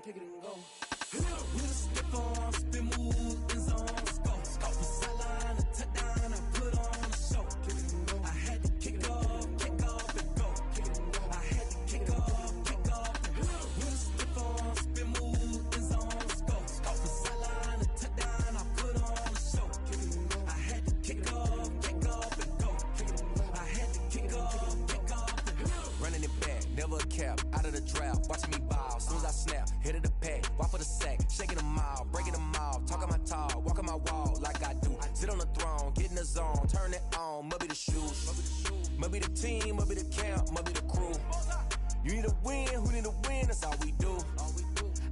kick it and go. With a stiff on, spin move, in zone, scope. From sideline to touchdown, I put on a show. I had to kick off and go. I had to kick off and go. With a stiff on, spin move, in zone, scope. From sideline to touchdown, I put on a show. I had to kick off and go. I had to kick off and go. Running it back, never a cap, out of the drought, watching me ball. Soon as I snap, hit of the pack, walk for the sack, shaking them all, breaking them all, talking my talk, walking my wall like I do. Sit on the throne, get in the zone, turn it on, must be the shoes, must be the team, must be the camp, must be the crew. You need a win, who need a win, that's all we do.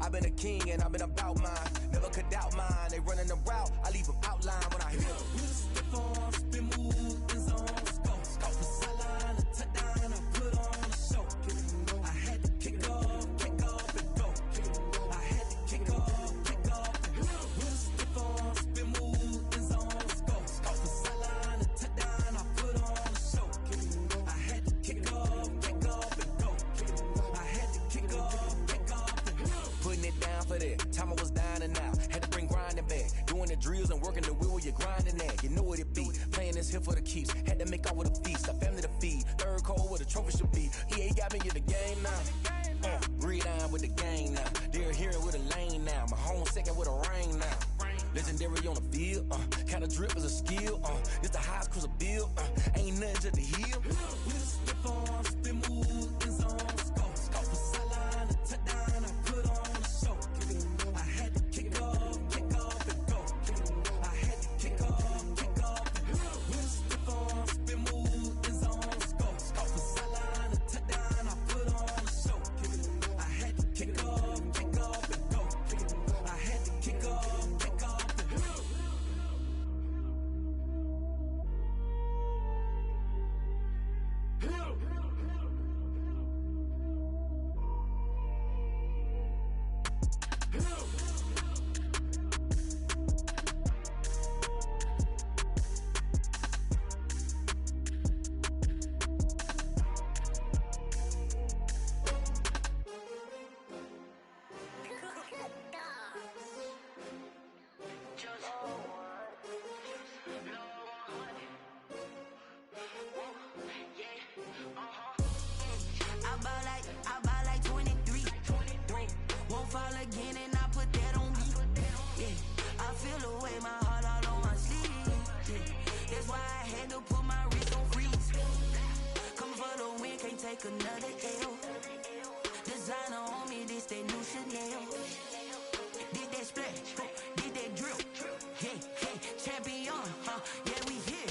I've been a king and I've been about mine, never could doubt mine. They running the route, I leave them outline when I hit them. With a stiff on, spin move, in zone, scope. From sideline to touchdown, I put on a show. I had to kick off and go. I had to kick off and go. With a stiff on, spin move, in zone, scope. From sideline to touchdown, I put on a show. I had to kick off and go. I had to kick off and go. Putting it down for that, time I was dying and out. Had to bring grinding back, doing the drills and working the wheel where you're grinding at. You know what it be, playing this here for the keeps. Had to make off with a feast, a family to feed. Third cold where the trophy should be. EA got me in the game now. Read on with the game now. They're hearing with a lane now. My home second with a rain now. Legendary on the field, kind of drip is a skill. It's the highest cruiser bill, ain't nothing just to heal. With a stiff on, spin move, in zone, scope. From sideline to touchdown, I put on a show. I had to kick off and go. I had to kick off and go. With a stiff on, spin move, in zone, scope. From sideline to touchdown, I put on a show. I had to kick off and go. I had to kick off and go. I ball like 23. Won't fall again and I put that on me. Yeah, I feel the way, my heart all on my sleeve. Yeah, that's why I had to put my wrist on freeze. Coming for the win, can't take another L. Designer on me, this that new Chanel. Did that splash, did that drill. Yeah, champion, yeah, we here.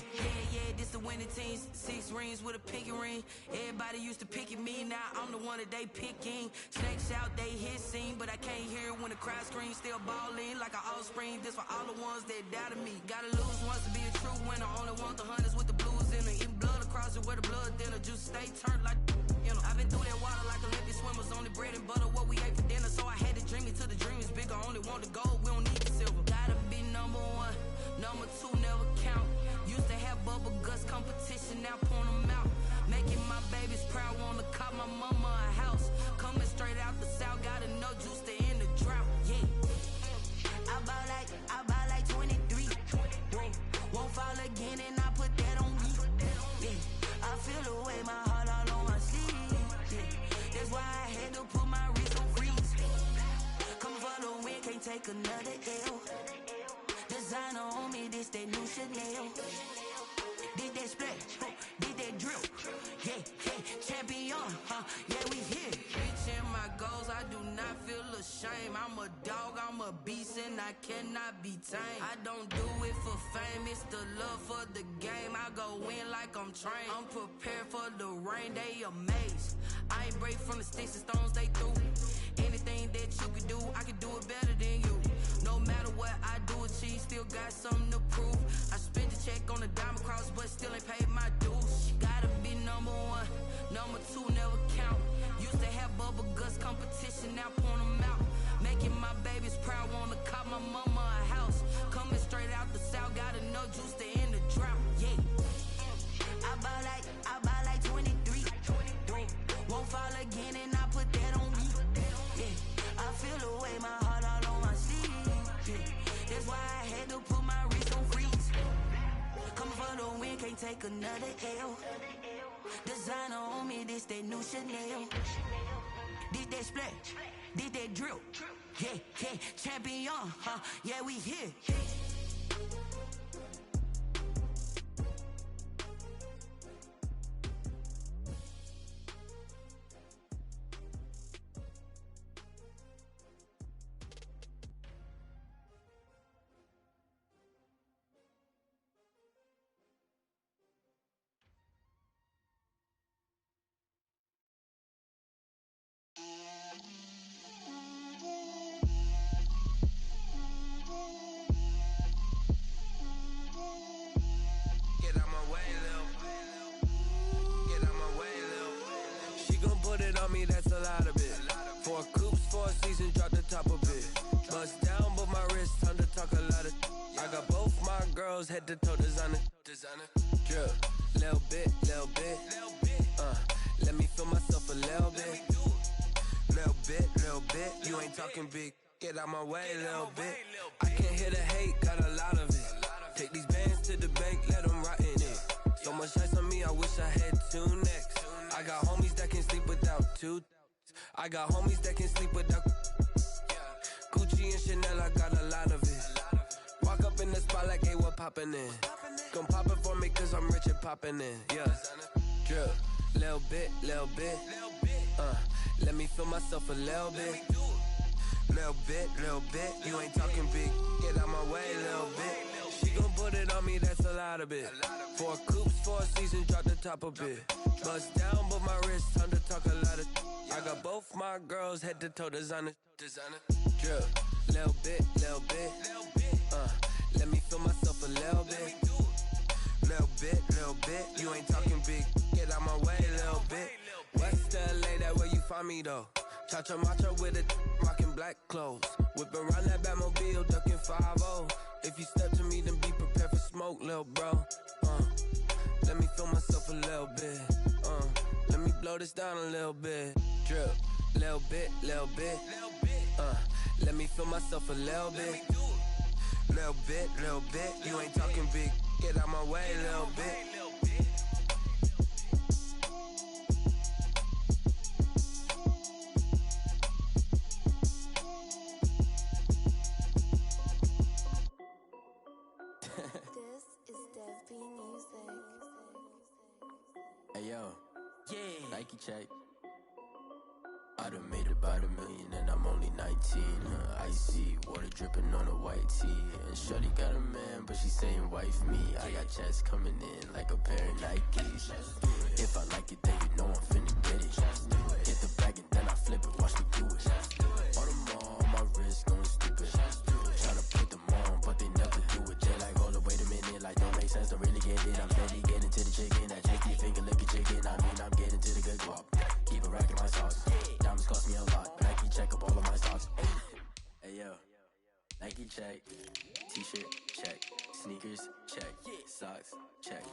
Yeah, this the winning team. 6 rings with a pinky ring. Everybody used to picking me, now I'm the one that they picking. Snakes out, they hit scene, but I can't hear it when the crowd screams. Still balling like an offspring. This for all the ones that doubted me. Gotta lose once to be a true winner. Only want the hunters with the blues in it. Eating blood across it where the blood thinner. Juice stay turned like, you know. I've been through that water like Olympic swimmers. Only bread and butter, what we ate for dinner. So I had to dream it till the dream is bigger. Only want the gold, we don't need the silver. Gotta be number 1, number 2 never count. Used to have bubble guts competition, now point them out. Making my babies proud, wanna cop my mama a house. Coming straight out the south, got enough juice to end the drought. Yeah, I ball like 23. Won't fall again and I put that on me. Yeah, I feel the way, my heart all on my sleeve. Yeah, that's why I had to put my wrist on freeze. Coming for the win, can't take another L. Designer on me, this that new Chanel. Did that splash, did that drill. Yeah, champion, yeah, we here. Reaching my goals, I do not feel ashamed. I'm a dog, I'm a beast, and I cannot be tamed. I don't do it for fame, it's the love for the game. I go in like I'm trained. I'm prepared for the rain, they amazed. I ain't break from the sticks and stones they threw. Anything that you can do, I can do it better than you. No matter what I do, achieve, still got something to prove. I spent the check on the diamond cross, but still ain't paid my dues. Gotta be number 1, number 2 never count. Used to have bubble guts competition, now point them out. Making my babies proud, wanna cop my mama a house. Coming straight out the south, got enough juice to end the drought. Yeah, I ball like 23. Won't fall again and I put that on me. Yeah, I feel the take another L. Designer on me, this that new Chanel. This that splash, this that drill. Yeah, yeah, champion, huh? Yeah, we here. That's a lot of it. 4 coops, 4 seasons, drop the top of it. Bust down, but my wrist, time to talk a lot of. I got both my girls head to toe designer. Drip, little bit. Let me feel myself a little bit. Little bit. You ain't talking big. Get out my way, little bit. I can't hear the hate, got a lot of it. Take these bands to the bank, let them rot in it. So much ice on me, I wish I had 2 necks. I got homies that can sleep without 2. I got homies that can sleep without Gucci and Chanel, I got a lot of it. Walk up in the spot like, hey, what poppin' in? Come pop it for me cause I'm rich and poppin' in, yeah. Drip, little bit. Let me feel myself a little bit. Little bit. You ain't talking big, get out my way, little bit. She gon' put it on me, that's a lot of it. 4 coops, 4 seasons, drop the top a bit. Bust down, but my wrist, time to talk a lot of. I got both my girls head to toe designer. Drip, little bit. Let me feel myself a little bit. Little bit. You ain't talking big, get out my way, little bit. West LA, that where you find me though. Cha-cha macha with a rockin' black clothes. Whippin' around that Batmobile, duckin' 5-0. If you step to me, then be prepared for smoke, lil' bro. Let me feel myself a little bit. Let me blow this down a little bit. Drip, little bit. Let me feel myself a little bit. Little bit. You ain't talking big. Get out my way, little bit. Hey yo, yeah. Nike check. I done made about $1 million and I'm only 19. Icy water dripping on a white tee. And shorty got a man, but she saying wife me. I got checks coming in like a pair of Nikes. If I like it, then you know I'm finna get it. Get the bag and then I flip it, watch me do it. All them all on my wrist going stupid. Tryna put them on, but they never do it. They like, hold up, wait a minute, like don't make sense, don't really get it. I'm steady getting to the chicken, that tasty finger licking chicken. I mean, I'm getting to the good guap. Keep it racking my sauce. Diamonds cost me a lot. Nike check up all of my stocks. Hey yo, Nike check. T-shirt check. Sneakers check. Socks check.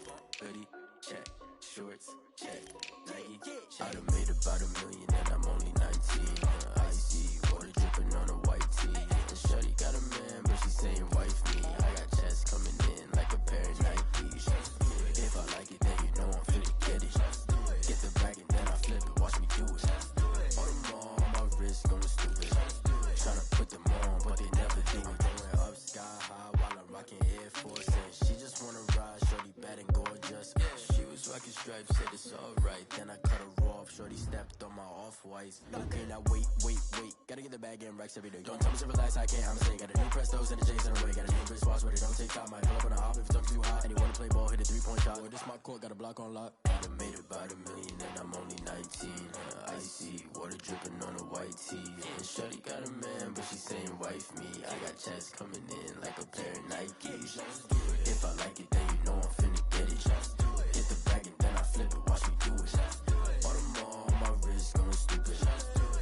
Hoodie check. Shorts check. Nike check. I done made about $1 million and I'm only 19. Icy water dripping on a white tee. And shorty got a man, but she saying wife me. I got checks coming in like a pair of Nikes. If I like it, then you know I'm finna get it. Get the bag and then I flip it, watch me do it. All them all on my wrist going stupid. Tryna put them on, but they never do it. Going up sky high while I'm rocking Iv504's. She just wanna ride, shorty bad and gorgeous. She was rocking stripes, said it's alright. Then I cut her off, shorty stepped on my off-whites. Okay, now wait. Gotta get the bag and racks every day. Don't tell me to relax, I can't, I'm saying. Got a new Prestos and a Jason away. Got a new wristwatch where they don't take time. Might pull up on a hop if it's too hot. And he wanna play ball, hit a 3-point shot. Well, this my court, got a block on lock. I done made about $1 million and I'm only 19. Icy water dripping on a white tee. And shorty got a man, but she saying wife me. I got checks coming in like a pair of Nikes. If I like it, then you know I'm finna get it. Get the bag and then I flip it, watch me do it. All them all on my wrist going stupid.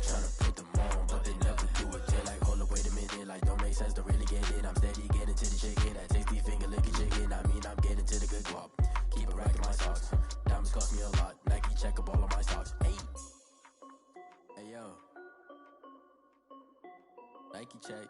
Tryna put them on, but they never do it. They like, hold up, wait a minute, like don't make sense, don't really get it. I'm steady getting to the chicken, that tasty finger licking chicken. I mean, I'm getting to the good guap. Keep it racking my socks. Diamonds cost me a lot. Nike check up all of my stocks. Hey yo, Nike check.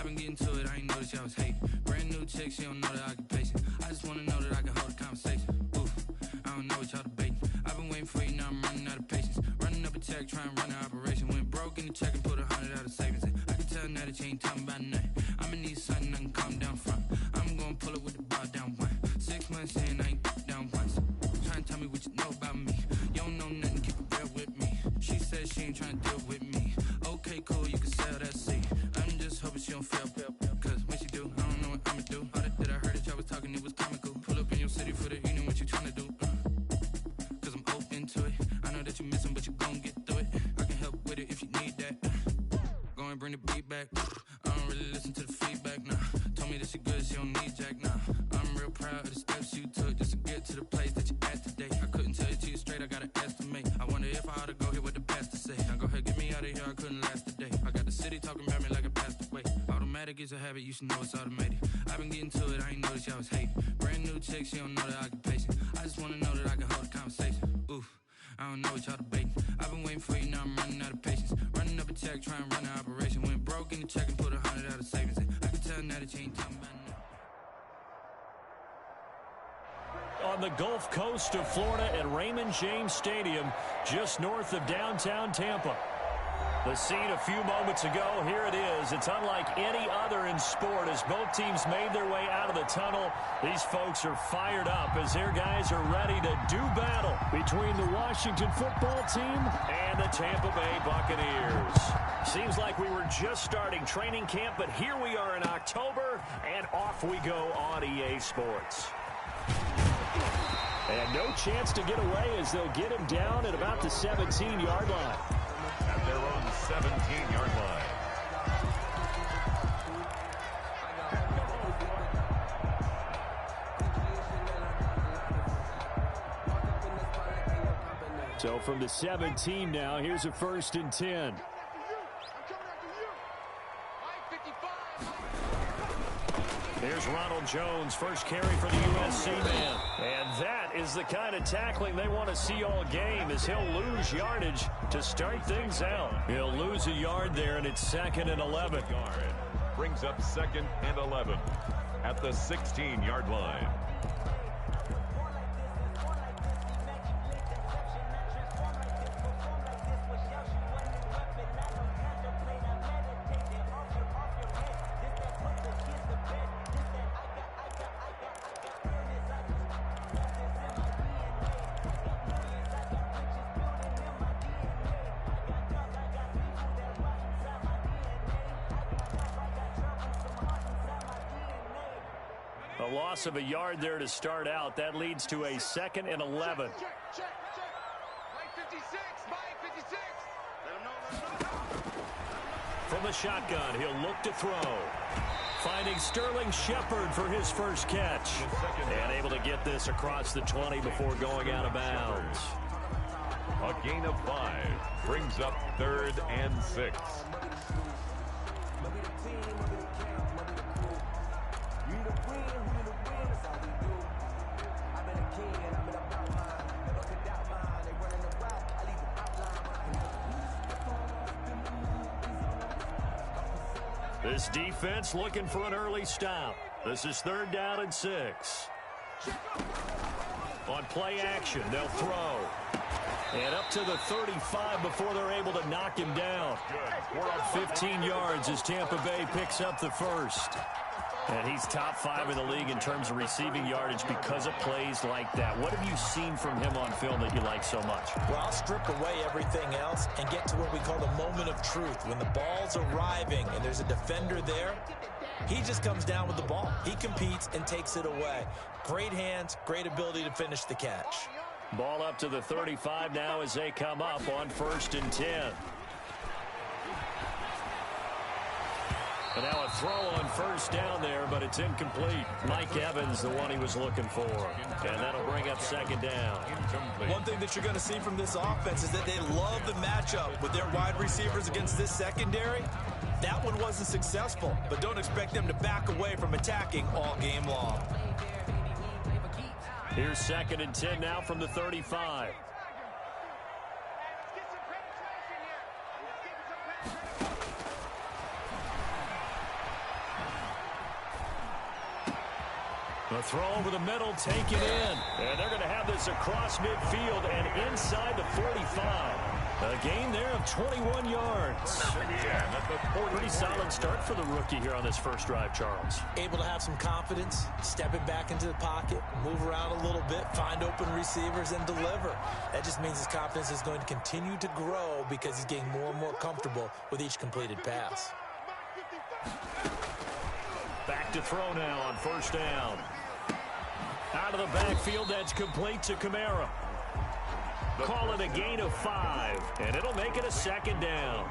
been getting to it, I ain't noticed y'all was hating. Brand new chick, she don't know the occupation. I just wanna know that I can hold a conversation. Oof, I don't know what y'all debating. I've been waiting for you, now I'm running out of patience. Running up a check, trying to run an operation. Went broke in the check and put 100 out of savings in. I can tell now that you ain't talking about nothing. I'ma need something I can calm down from. I'm gonna pull it with the bar down one. 6 months in, I ain't down once. Trying to tell me what you know about me. You don't know nothing, keep it real with me. She said she ain't trying to deal with me. Okay, cool, you can sell that seat. I'm just hoping she don't fail. Cause when she do, I don't know what I'ma do. All that I heard that y'all was talking, it was comical. Pull up in your city for the evening, what you trying to do? Cause I'm open to it. I know that you missing, but you gon' get through it. I can help with it if you need that. Go and bring the beat back. I don't really listen to the feedback, nah. Told me that she good, she don't need jack, nah. I'm real proud of the steps you took just to get to the place that you at today. I couldn't tell it to you straight, I gotta estimate. I wonder if I ought to go here with the pastor say. Now go ahead, get me out of here, I couldn't last a day. I got the city talking about me like I passed away. Automatic is a habit, you should know it's automated. I've been getting to it, I ain't noticed y'all was hating. Brand new chick, she don't know the occupation. I just wanna know that I can hold a conversation. Oof, I don't know what y'all debating. I've been waiting for you, now I'm running out of patience. Running up a check, trying to run an operation. Went broke in the check and put 100 out of savings in. I can tell now that you ain't talking about nothing. On the Gulf Coast of Florida at Raymond James Stadium, just north of downtown Tampa. The scene a few moments ago, here it is. It's unlike any other in sport as both teams made their way out of the tunnel. These folks are fired up as their guys are ready to do battle between the Washington football team and the Tampa Bay Buccaneers. Seems like we were just starting training camp, but here we are in October, and off we go on EA Sports. And no chance to get away as they'll get him down at about the 17-yard line. At their own 17-yard line. So from the 17 now, here's a 1st and 10. Here's Ronald Jones, first carry for the USC man. And that is the kind of tackling they want to see all game as he'll lose yardage to start things out. He'll lose a yard there, and it's 2nd and 11. Brings up 2nd and 11 at the 16-yard line. A loss of a yard there to start out. That leads to a 2nd and 11. From the shotgun, he'll look to throw. Finding Sterling Shepard for his first catch. And able to get this across the 20 before going out of bounds. A gain of 5 brings up 3rd and 6. This defense looking for an early stop. This is 3rd down and 6. On play action, they'll throw. And up to the 35 before they're able to knock him down. 15 yards as Tampa Bay picks up the first. And he's top 5 in the league in terms of receiving yardage because of plays like that. What have you seen from him on film that you like so much? Well, I'll strip away everything else and get to what we call the moment of truth. When the ball's arriving and there's a defender there, he just comes down with the ball. He competes and takes it away. Great hands, great ability to finish the catch. Ball up to the 35 now as they come up on 1st and 10. And now a throw on 1st down there, but it's incomplete. Mike Evans, the one he was looking for. And that'll bring up 2nd down. One thing that you're going to see from this offense is that they love the matchup with their wide receivers against this secondary. That one wasn't successful, but don't expect them to back away from attacking all game long. Here's 2nd and 10 now from the 35. The throw over the middle, taken in. And they're going to have this across midfield and inside the 45. A gain there of 21 yards. Pretty solid start for the rookie here on this first drive, Charles. Able to have some confidence, stepping back into the pocket, move around a little bit, find open receivers, and deliver. That just means his confidence is going to continue to grow because he's getting more and more comfortable with each completed pass. Back to throw now on first down. Out of the backfield, that's complete to Kamara. Call it a gain of 5, and it'll make it a second down.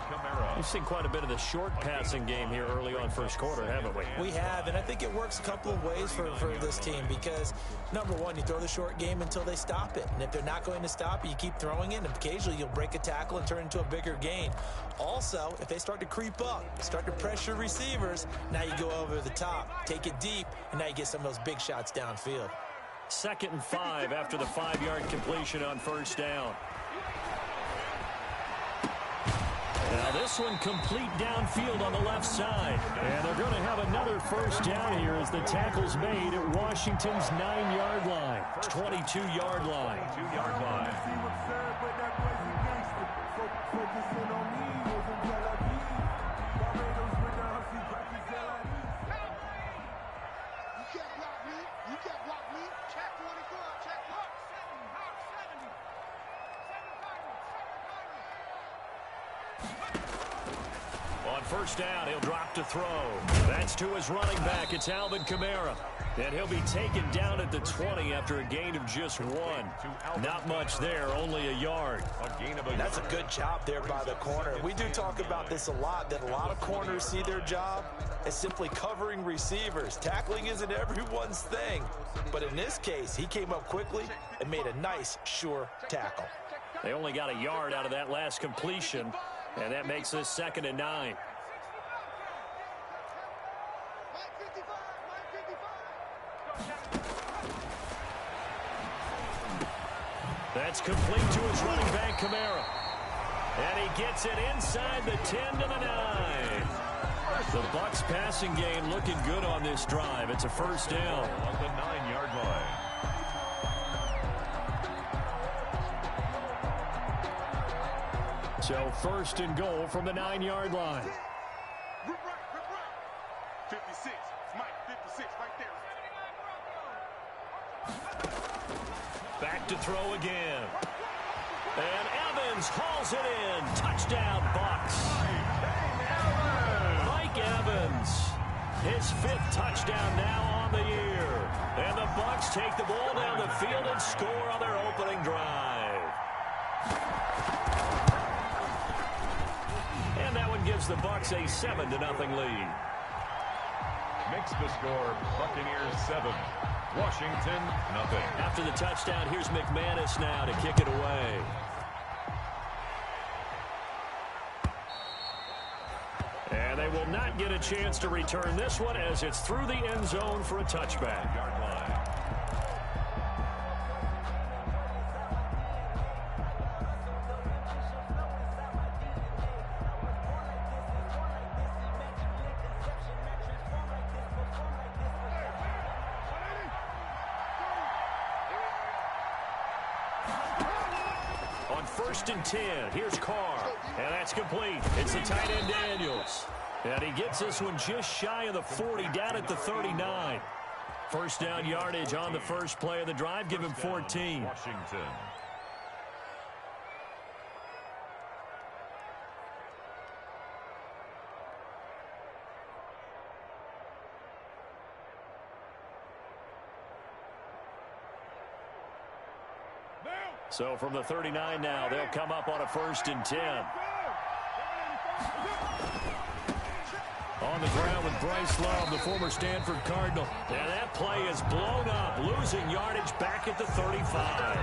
We've seen quite a bit of the short passing game here early on first quarter, haven't we? We have, and I think it works a couple of ways for this team because, number one, you throw the short game until they stop it. And if they're not going to stop it, you keep throwing it, and occasionally you'll break a tackle and turn it into a bigger gain. Also, if they start to creep up, start to pressure receivers, now you go over the top, take it deep, and now you get some of those big shots downfield. 2nd and 5 after the 5-yard completion on first down. Now this one complete downfield on the left side. And they're going to have another first down here as the tackle's made at Washington's 9-yard line. 22-yard line. 2-yard line. On first down, he'll drop to throw. That's to his running back. It's Alvin Kamara. And he'll be taken down at the 20 after a gain of just 1. Not much there, only a yard. That's a good job there by the corner. We do talk about this a lot, that a lot of corners see their job as simply covering receivers. Tackling isn't everyone's thing. But in this case, he came up quickly and made a nice, sure tackle. They only got a yard out of that last completion, and that makes this 2nd and 9. That's complete to his running back, Kamara. And he gets it inside the 10 to the 9. The Bucs passing game looking good on this drive. It's a first down. On the 9-yard line. So 1st and goal from the 9-yard line. 56, Mike, 56, right there. Back to throw again. And Evans hauls it in. Touchdown, Bucs. Mike Evans, his 5th touchdown now on the year. And the Bucs take the ball down the field and score on their opening drive. And that one gives the Bucs a 7-0 lead. Makes the score Buccaneers 7. Washington, nothing. After the touchdown, here's McManus now to kick it away. And they will not get a chance to return this one as it's through the end zone for a touchback. Yard line. On 1st and 10, here's Carr. And that's complete. It's the tight end Daniels. And he gets this one just shy of the 40, down at the 39. First down yardage on the first play of the drive. Give him 14. Washington. So from the 39 now, they'll come up on a 1st and 10. On the ground with Bryce Love, the former Stanford Cardinal. And that play is blown up, losing yardage back at the 35.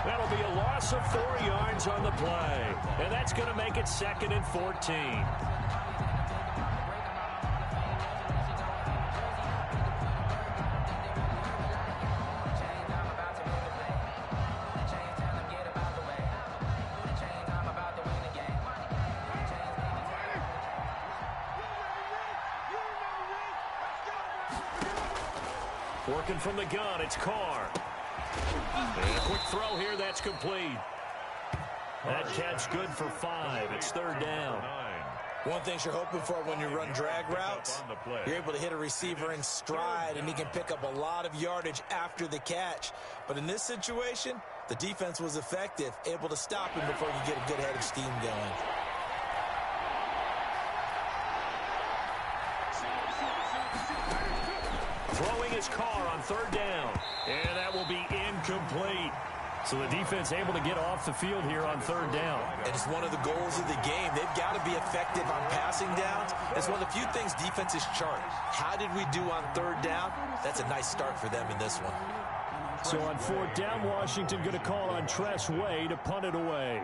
That'll be a loss of 4 yards on the play. And that's going to make it 2nd and 14. Working from the gun, it's Carr. And a quick throw here, that's complete. That catch good for 5. It's 3rd down. One thing you're hoping for when you run drag routes, you're able to hit a receiver in stride, and he can pick up a lot of yardage after the catch. But in this situation, the defense was effective, able to stop him before you get a good head of steam going. Throwing his Carr on 3rd down. And that will be incomplete. So the defense able to get off the field here on 3rd down. And it's one of the goals of the game. They've got to be effective on passing downs. It's one of the few things defenses chart. How did we do on 3rd down? That's a nice start for them in this one. So on 4th down, Washington going to call on Tress Way to punt it away.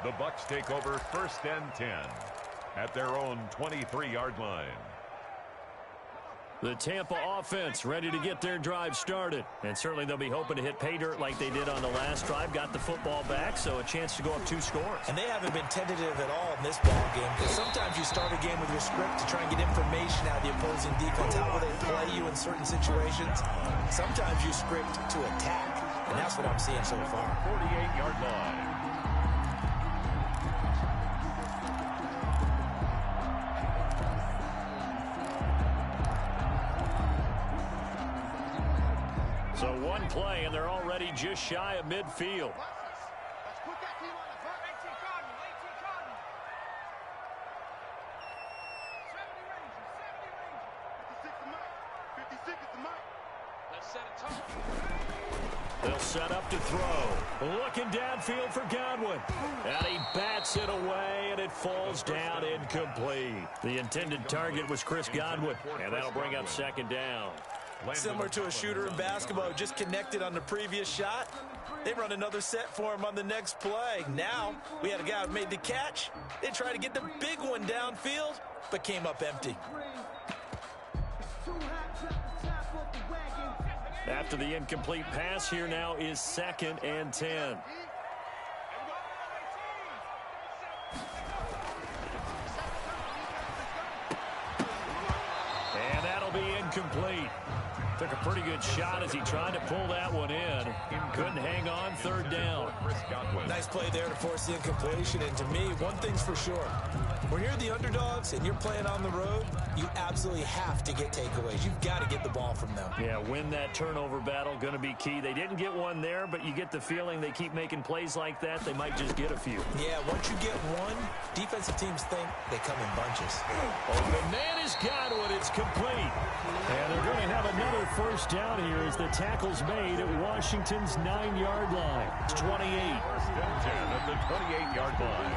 The Bucs take over 1st and 10 at their own 23-yard line. The Tampa offense ready to get their drive started. And certainly they'll be hoping to hit pay dirt like they did on the last drive. Got the football back, so a chance to go up 2 scores. And they haven't been tentative at all in this ball game, because sometimes you start a game with your script to try and get information out of the opposing defense. How will they play you in certain situations? Sometimes you script to attack, and that's what I'm seeing so far. 48-yard line. So one play, and they're already just shy of midfield. They'll set up to throw. Looking downfield for Godwin. And he bats it away, and it falls down incomplete. The intended target was Chris Godwin, and that'll bring up 2nd down. Similar to a shooter in basketball who just connected on the previous shot. They run another set for him on the next play. Now, we had a guy who made the catch. They tried to get the big one downfield, but came up empty. After the incomplete pass, here now is 2nd and 10. And that'll be incomplete. Took a pretty good shot as he tried to pull that one in. Couldn't hang on, 3rd down. Nice play there to force the incompletion. And to me, one thing's for sure. When you're the underdogs and you're playing on the road, you absolutely have to get takeaways. You've got to get the ball from them. Yeah, win that turnover battle, going to be key. They didn't get one there, but you get the feeling they keep making plays like that, they might just get a few. Yeah, once you get one, defensive teams think they come in bunches. Open man is Godwin. It's complete. And they're going to have another 1st down here as the tackle's made at Washington's 9-yard line. It's 28. 1st and 10 at the 28-yard line.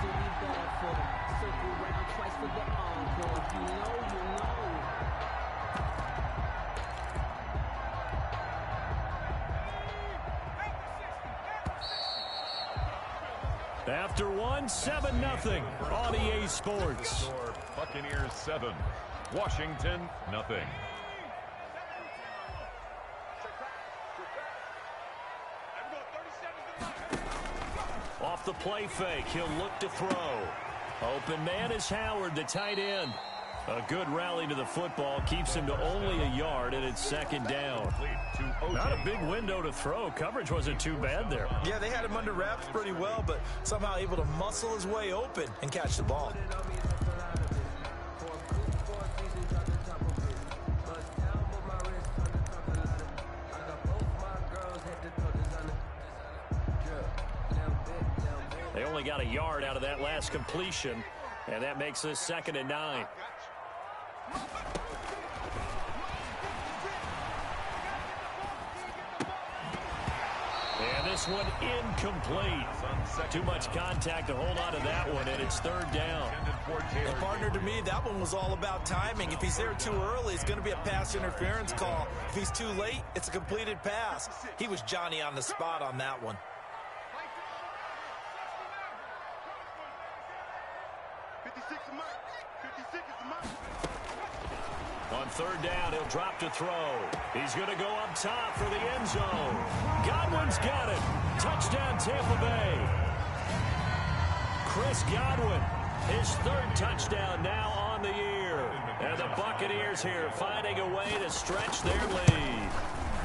After one, 7-0 on EA Sports. Buccaneers 7, Washington nothing. Off the play fake, he'll look to throw. Open man is Howard, the tight end. A good rally to the football keeps him to only a yard, and it's 2nd down. Not a big window to throw. Coverage wasn't too bad there. Yeah, they had him under wraps pretty well, but somehow able to muscle his way open and catch the ball. They only got a yard out of that last completion, and that makes this 2nd and 9. And this one incomplete. Too much contact to hold on to that one, and it's 3rd down. And partner, to me, that one was all about timing. If he's there too early, it's going to be a pass interference call. If he's too late, it's a completed pass. He was Johnny on the spot on that one. On third down, he'll drop to throw. He's going to go up top for the end zone. Godwin's got it. Touchdown, Tampa Bay. Chris Godwin, his third touchdown now on the year. And the Buccaneers here finding a way to stretch their lead.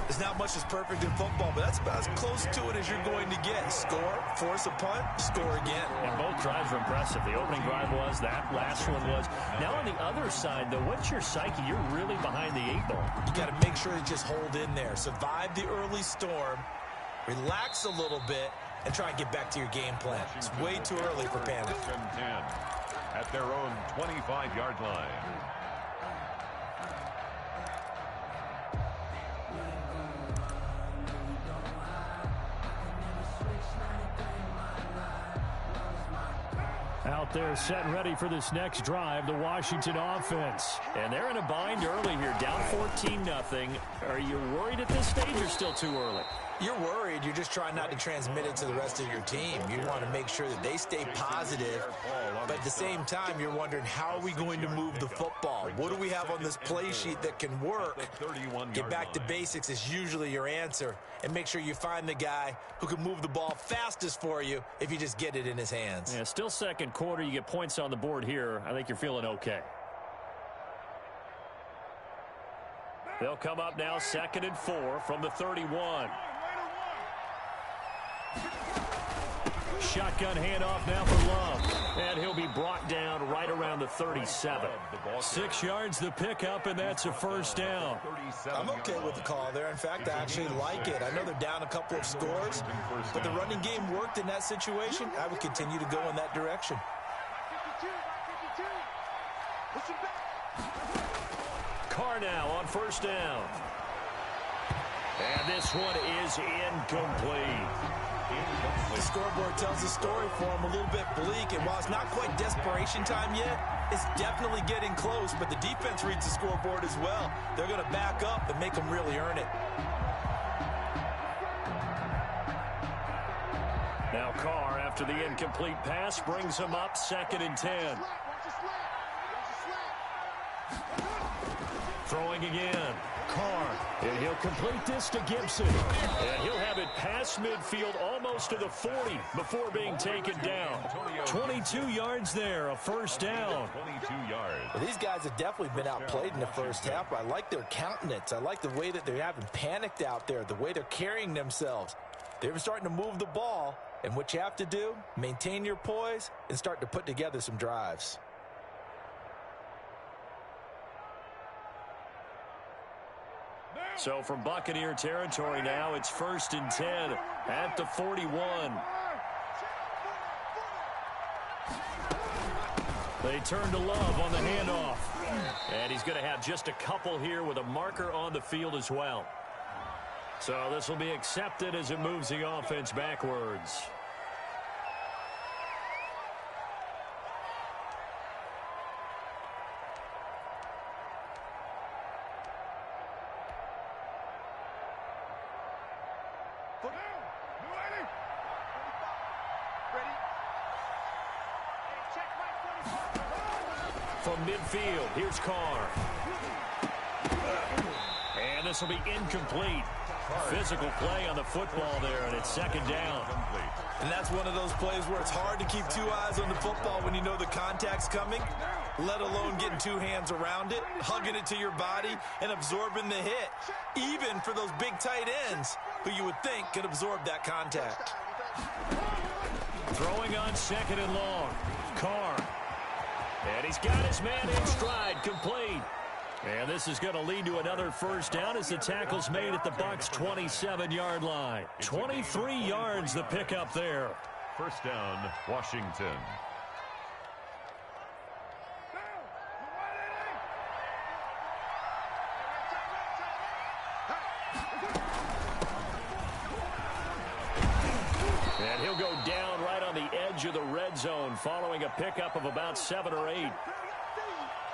There's not much that's perfect in football, but that's about as close to it as you're going to get. Score, force a punt, score again. And both drives were impressive. The opening drive was, that last one was. Now on the other side, though, what's your psyche? You're really behind the 8 ball. You got to make sure to just hold in there. Survive the early storm, relax a little bit, and try and get back to your game plan. It's way too early for panic. 10 at their own 25-yard line. Out there set and ready for this next drive, the Washington offense. And they're in a bind early here, down 14-0. Are you worried at this stage or still too early? You're worried. You're just trying not to transmit it to the rest of your team. You want to make sure that they stay positive. But at the same time, you're wondering, how are we going to move the football? What do we have on this play sheet that can work? Get back to basics is usually your answer. And make sure you find the guy who can move the ball fastest for you if you just get it in his hands. Yeah, still second quarter. You get points on the board here. I think you're feeling okay. They'll come up now 2nd and 4 from the 31. Shotgun handoff now for Love. And he'll be brought down right around the 37. 6 yards the pickup, and that's a first down. I'm okay with the call there. In fact, I actually like it. I know they're down a couple of scores, but the running game worked in that situation. I would continue to go in that direction. Carr now on first down. And this one is incomplete. The scoreboard tells the story for him, a little bit bleak, and while it's not quite desperation time yet, it's definitely getting close, but the defense reads the scoreboard as well. They're going to back up and make them really earn it. Now Carr, after the incomplete pass, brings him up 2nd and 10. Throwing again. Carr, and he'll complete this to Gibson. And he'll have it past midfield almost to the 40 before being taken down. 22 yards there, a first down. 22 yards. Well, these guys have definitely been outplayed in the first half, but I like their countenance. I like the way that they're having panicked out there, the way they're carrying themselves. They're starting to move the ball, and what you have to do, maintain your poise and start to put together some drives. So from Buccaneer territory now, it's 1st and 10 at the 41. They turn to Love on the handoff. And he's going to have just a couple here with a marker on the field as well. So this will be accepted as it moves the offense backwards. From midfield, here's Carr. And this will be incomplete. Physical play on the football there, and it's 2nd down. And that's one of those plays where it's hard to keep 2 eyes on the football when you know the contact's coming, let alone getting 2 hands around it, hugging it to your body, and absorbing the hit. Even for those big tight ends who you would think could absorb that contact. Throwing on 2nd and long. Carr. And he's got his man in stride, complete. And this is going to lead to another first down as the tackle's made at the Bucs' 27-yard line. 23 yards the pickup there. First down, Washington. And he'll go down right on the edge of the red zone following a pickup of about 7 or 8.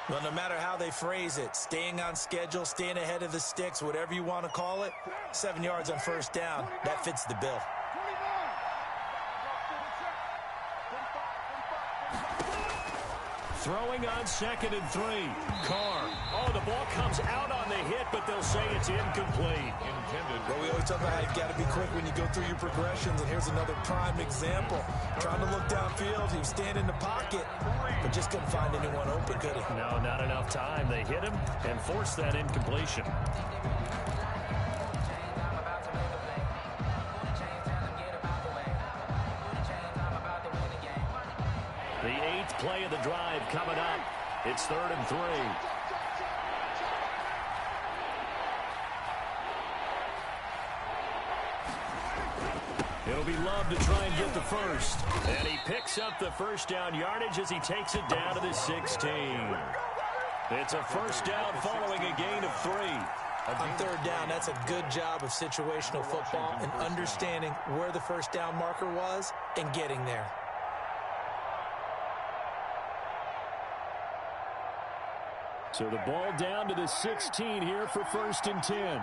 Well, no matter how they phrase it, staying on schedule, staying ahead of the sticks, whatever you want to call it, 7 yards on first down, that fits the bill. Throwing on 2nd and 3. Carr. Oh, the ball comes out on the hit, but they'll say it's incomplete. Well, we always talk about how you've got to be quick when you go through your progressions, and here's another prime example. Trying to look downfield, he was standing in the pocket, but just couldn't find anyone open, could he? No, not enough time. They hit him and forced that incompletion. The 8th play of the drive coming up. It's 3rd and 3. It'll be Love to try and get the first. And he picks up the first down yardage as he takes it down to the 16. It's a first down following a gain of 3. On 3rd down, that's a good job of situational football and understanding where the first down marker was and getting there. So the ball down to the 16 here for 1st and 10.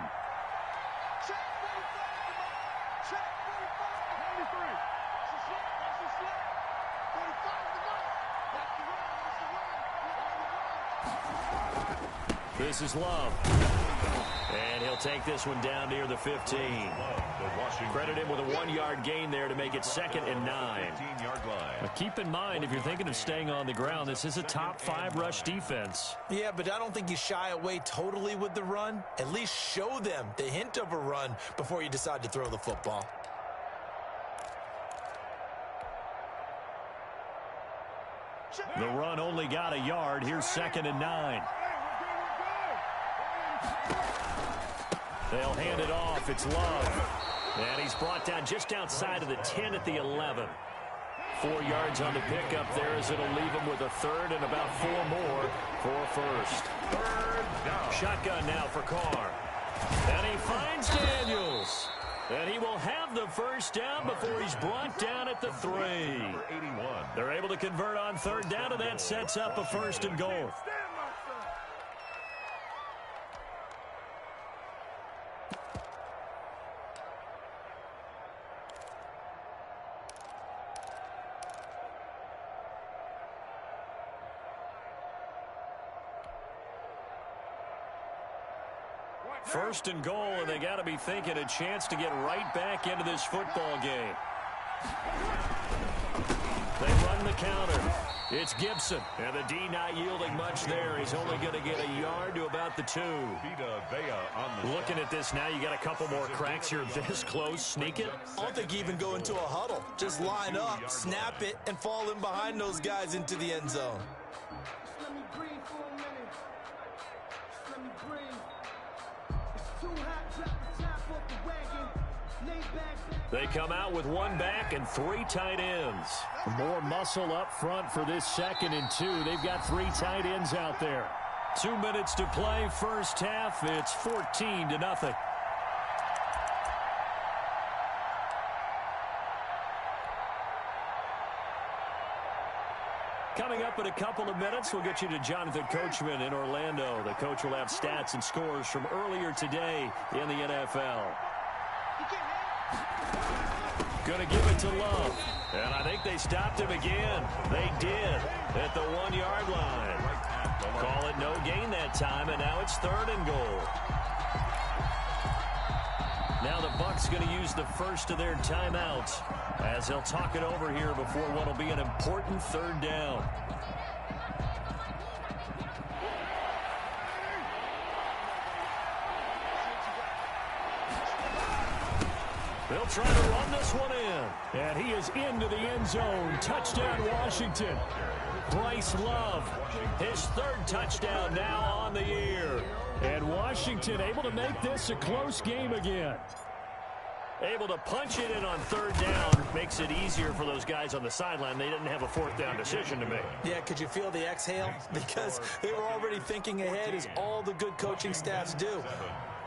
This is Love. And he'll take this one down near the 15. Credit him with a 1-yard gain there to make it 2nd and 9. But keep in mind, if you're thinking of staying on the ground, this is a top 5 rush defense. Yeah, but I don't think you shy away totally with the run. At least show them the hint of a run before you decide to throw the football. The run only got a yard. Here's 2nd and 9. They'll hand it off. It's Love. And he's brought down just outside of the 10 at the 11. 4 yards on the pickup there as it'll leave him with a 3rd and about 4 more for 1st. 3rd down. Shotgun now for Carr. And he finds Daniels. And he will have the first down before he's brought down at the 3. They're able to convert on 3rd down, and that sets up a 1st and goal. First and goal, and they got to be thinking a chance to get right back into this football game. They run the counter. It's Gibson, and the D not yielding much there. He's only going to get a yard to about the 2. Looking at this now, you got a couple more cracks here this close. Sneak it. I don't think you even go into a huddle. Just line up, snap it, and fall in behind those guys into the end zone. Let me breathe for a minute. Let me breathe. They come out with 1 back and 3 tight ends. More muscle up front for this 2nd and 2. They've got 3 tight ends out there. 2 minutes to play, first half. It's 14-0. Coming up in a couple of minutes, we'll get you to Jonathan Coachman in Orlando. The coach will have stats and scores from earlier today in the NFL. Going to give it to Love. And I think they stopped him again. They did at the 1-yard line. Call it no gain that time, and now it's 3rd and goal. Now the Bucs going to use the first of their timeouts as they'll talk it over here before what will be an important 3rd down. They'll try to run this one in. And he is into the end zone. Touchdown, Washington. Bryce Love, his 3rd touchdown now on the year. And Washington able to make this a close game again. Able to punch it in on 3rd down. Makes it easier for those guys on the sideline. They didn't have a 4th down decision to make. Yeah, could you feel the exhale? Because they were already thinking ahead, as all the good coaching staffs do.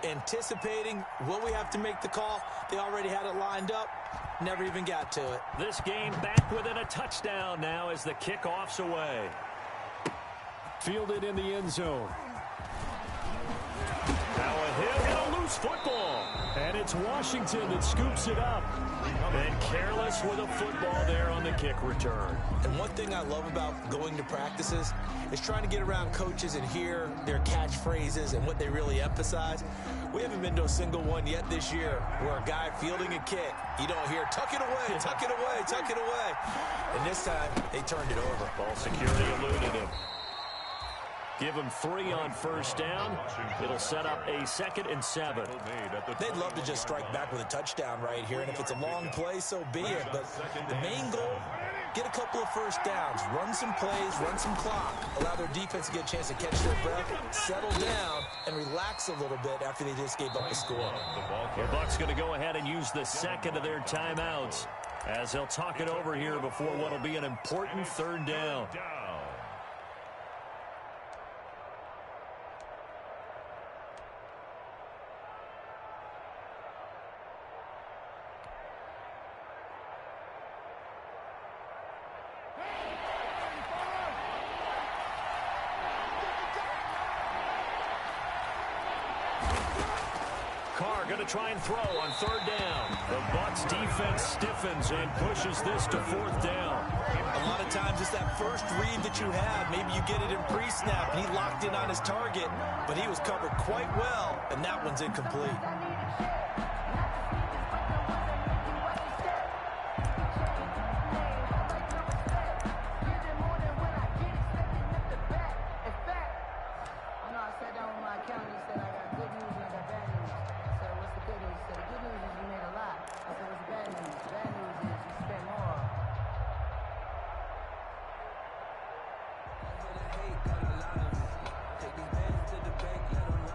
Anticipating, will we have to make the call? They already had it lined up. Never even got to it. This game back within a touchdown now as the kickoff's away. Fielded in the end zone. Now a hit and a loose football. And it's Washington that scoops it up. And careless with a football there on the kick. kick return. And one thing I love about going to practices is trying to get around coaches and hear their catchphrases and what they really emphasize. We haven't been to a single one yet this year where a guy fielding a kick, you don't hear, tuck it away, tuck it away, tuck it away. And this time, they turned it over. Ball security eluded him. Give him 3 on first down. It'll set up a 2nd and 7. They'd love to just strike back with a touchdown right here, and if it's a long play, so be it. But the main goal, get a couple of first downs, run some plays, run some clock, allow their defense to get a chance to catch their breath, settle down, and relax a little bit after they just gave up a score. The Bucs going to go ahead and use the 2nd of their timeouts as they'll talk it over here before what will be an important 3rd down. Going to try and throw on 3rd down. The Bucs defense stiffens and pushes this to 4th down. A lot of times it's that first read that you have. Maybe you get it in pre-snap and he locked in on his target, but he was covered quite well, and that one's incomplete.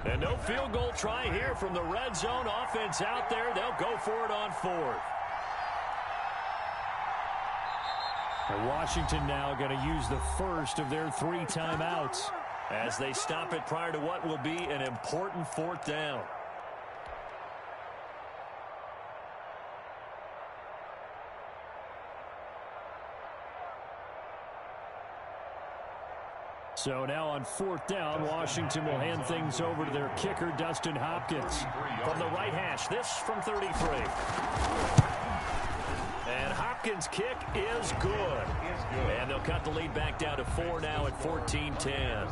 And no field goal try here from the red zone. Offense out there. They'll go for it on 4th. And Washington now going to use the first of their 3 timeouts as they stop it prior to what will be an important 4th down. So now on 4th down, Washington will hand things over to their kicker, Dustin Hopkins. From the right hash, this from 33. And Hopkins' kick is good. And they'll cut the lead back down to 4 now at 14-10.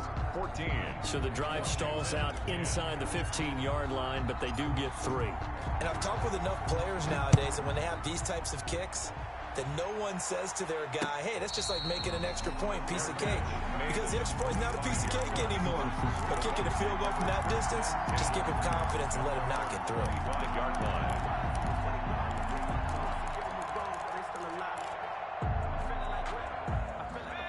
So the drive stalls out inside the 15-yard line, but they do get 3. And I've talked with enough players nowadays, and when they have these types of kicks, that no one says to their guy, hey, that's just like making an extra point, piece of cake. Because the extra point is not a piece of cake anymore. But kicking a field goal from that distance, just give him confidence and let him knock it through.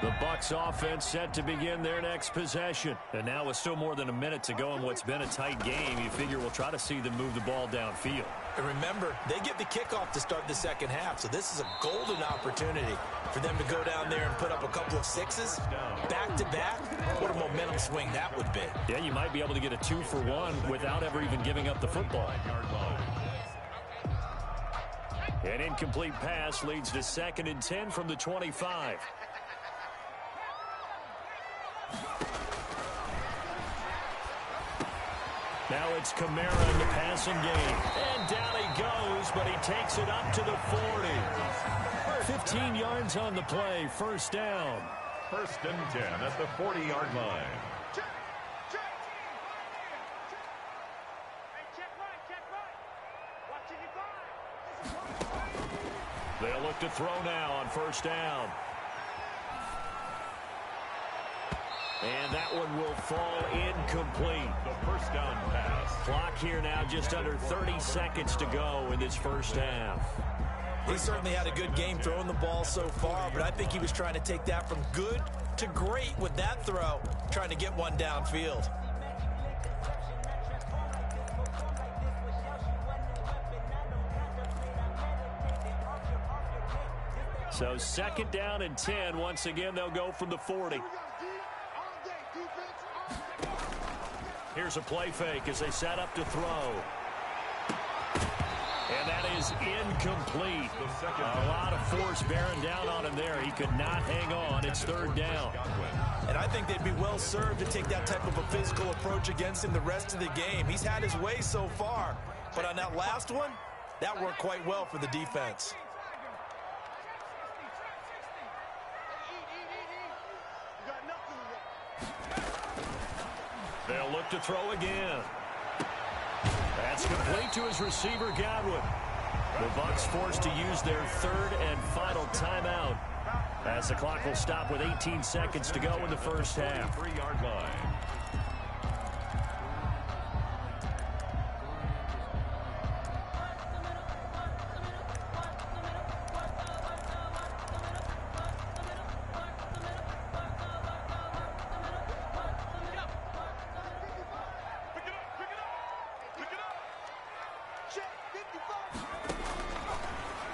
The Bucs offense set to begin their next possession. And now with still more than a minute to go in what's been a tight game, you figure we'll try to see them move the ball downfield. And remember, they get the kickoff to start the second half, so this is a golden opportunity for them to go down there and put up a couple of 6s back-to-back. What a momentum swing that would be. Yeah, you might be able to get a 2-for-1 without ever even giving up the football. An incomplete pass leads to 2nd and 10 from the 25. Now it's Kamara in the passing game. And down he goes, but he takes it up to the 40. 15 yards on the play, 1st down. 1st and 10 at the 40-yard line. They'll look to throw now on 1st down. And that one will fall incomplete. The 1st down pass. Clock here now, just under 30 seconds to go in this 1st half. He certainly had a good game throwing the ball so far, but I think he was trying to take that from good to great with that throw, trying to get one downfield. So 2nd down and 10. Once again, they'll go from the 40. Here's a play fake as they set up to throw. And that is incomplete. A lot of force bearing down on him there. He could not hang on. It's 3rd down. And I think they'd be well served to take that type of a physical approach against him the rest of the game. He's had his way so far. But on that last one, that worked quite well for the defense. to throw again. That's complete to his receiver, Godwin. The Bucs forced to use their third and final timeout as the clock will stop with 18 seconds to go in the first half. 3-yard line.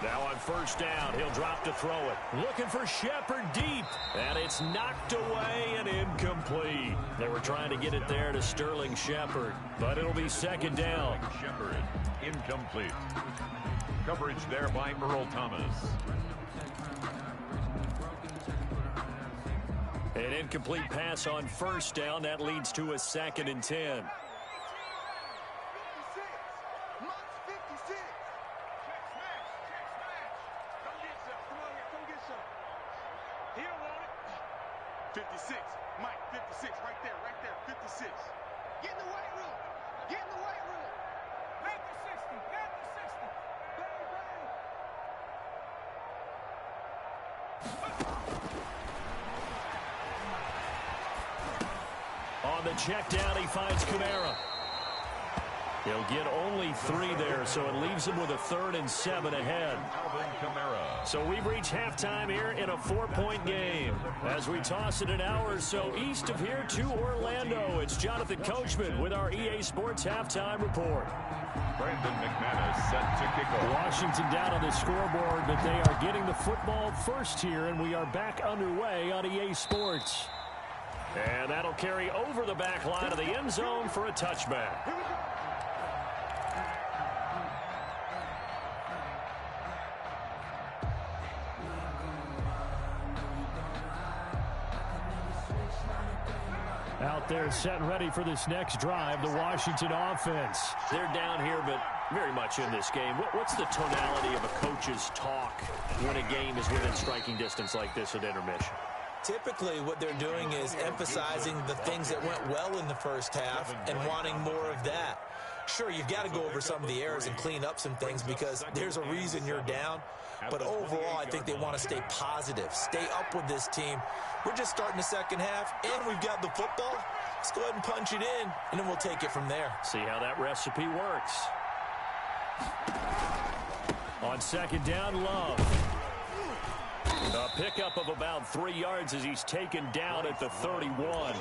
Now on first down, he'll drop to throw it. Looking for Shepard deep. And it's knocked away and incomplete. They were trying to get it there to Sterling Shepard, but it'll be second down. Shepard, incomplete. Coverage there by Earl Thomas. An incomplete pass on first down. That leads to a 2nd and 10. On the check down, he finds Kamara. He'll get only 3 there, so it leaves him with a 3rd and 7 ahead. So we've reached halftime here in a 4-point game. As we toss it an hour or so east of here to Orlando, it's Jonathan Coachman with our EA Sports Halftime Report. Brandon McManus set to kick off. Washington down on the scoreboard, but they are getting the football first here, and we are back underway on EA Sports. And that'll carry over the back line of the end zone for a touchback. Out there set and ready for this next drive, the Washington offense. They're down here, but very much in this game. What's the tonality of a coach's talk when a game is within striking distance like this at intermission? Typically, what they're doing is emphasizing the things that went well in the first half and wanting more of that. Sure, you've got to go over some of the errors and clean up some things because there's a reason you're down. But overall, I think they want to stay positive, stay up with this team. We're just starting the second half, and we've got the football. Let's go ahead and punch it in, and then we'll take it from there. See how that recipe works. On second down, Love. A pickup of about 3 yards as he's taken down at the 31. Ball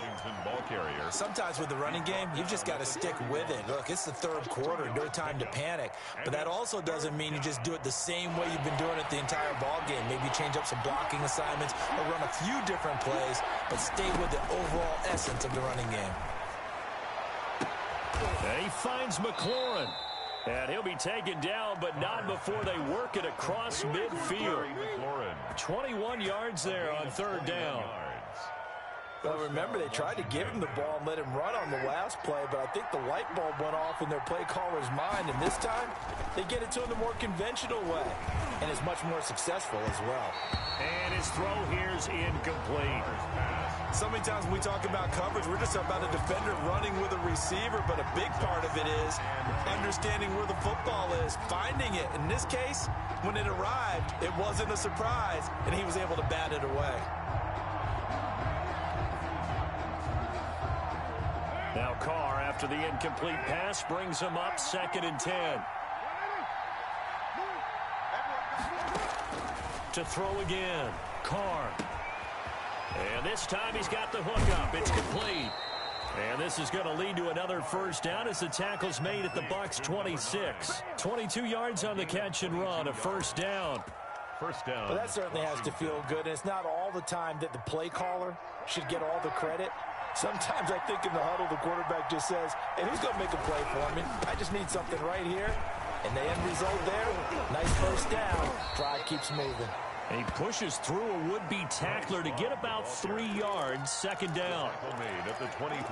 carrier. Sometimes with the running game, you've just got to stick with it. Look, it's the third quarter, no time to panic. But that also doesn't mean you just do it the same way you've been doing it the entire ball game. Maybe change up some blocking assignments or run a few different plays, but stay with the overall essence of the running game. And he finds McLaurin. And he'll be taken down, but not before they work it across midfield. 21 yards there on third down. Well, remember, they tried to give him the ball and let him run on the last play, but I think the light bulb went off in their play caller's mind, and this time they get it to him the more conventional way, and it's much more successful as well. And his throw here is incomplete. So many times when we talk about coverage, we're just about a defender running with a receiver, but a big part of it is understanding where the football is, finding it. In this case, when it arrived, it wasn't a surprise, and he was able to bat it away. Now Carr, after the incomplete pass, brings him up 2nd and 10. To throw again, Carr. And this time he's got the hook up. It's complete. And this is going to lead to another first down as the tackle's made at the Bucs 26. 22 yards on the catch and run, a first down. First down. Well, that certainly has to feel good, and it's not all the time that the play caller should get all the credit. Sometimes I think in the huddle, the quarterback just says, hey, who's going to make a play for me? I just need something right here. And the end result there, nice first down. Drive keeps moving. He pushes through a would-be tackler to get about 3 yards, second down.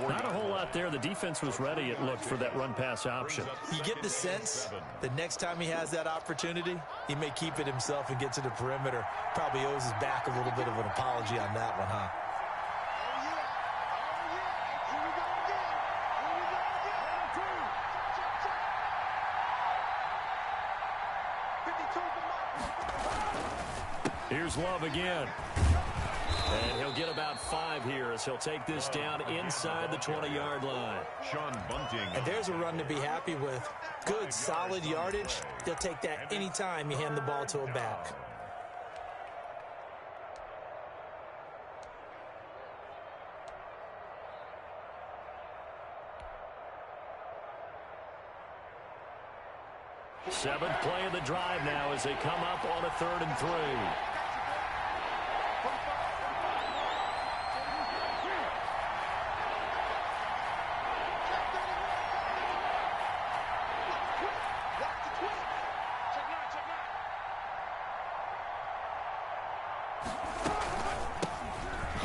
Not a whole lot there. The defense was ready, it looked, for that run-pass option. You get the sense that next time he has that opportunity, he may keep it himself and get to the perimeter. Probably owes his back a little bit of an apology on that one, huh? Here's Love again. And he'll get about 5 here as he'll take this down inside the 20-yard line. Sean Bunting. And there's a run to be happy with. Good, solid yardage. He'll take that anytime you hand the ball to a back. Seventh play of the drive now as they come up on a 3rd and 3.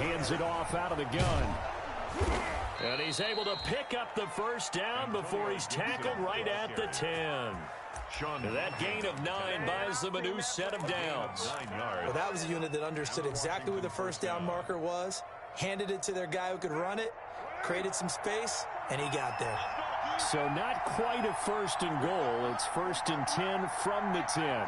Hands it off out of the gun. And he's able to pick up the first down before he's tackled right at the 10. That gain of 9 buys them a new set of downs. Well, that was a unit that understood exactly where the first down marker was, handed it to their guy who could run it, created some space, and he got there. So not quite a 1st and goal. It's 1st and 10 from the 10.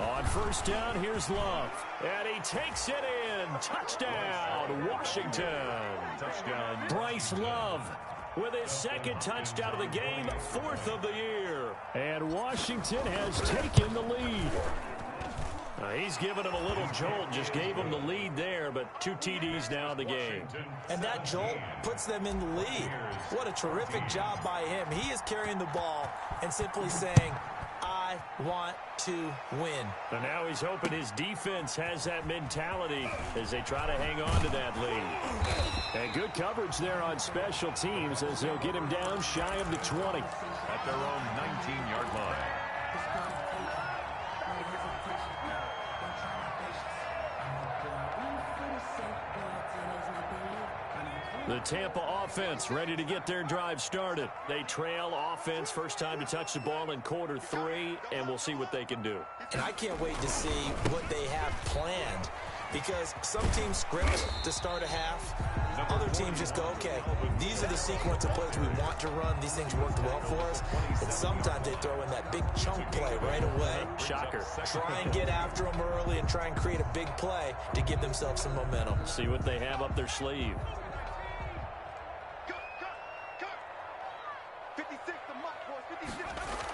On first down, here's Love. And he takes it in. Touchdown, Washington. Touchdown. Bryce Love with his 2nd touchdown of the game, 4th of the year. And Washington has taken the lead. He's given him a little jolt, just gave him the lead there, but 2 TDs now in the game. And that jolt puts them in the lead. What a terrific job by him. He is carrying the ball and simply saying, I want to win. And now he's hoping his defense has that mentality as they try to hang on to that lead. And good coverage there on special teams as they'll get him down shy of the 20. At their own 19-yard line. The Tampa offense ready to get their drive started. They trail offense, first time to touch the ball in quarter 3, and we'll see what they can do. And I can't wait to see what they have planned, because some teams script to start a half. Other teams just go, okay, these are the sequence of plays we want to run. These things worked well for us. And sometimes they throw in that big chunk play right away. Shocker. Try and get after them early and try and create a big play to give themselves some momentum. See what they have up their sleeve.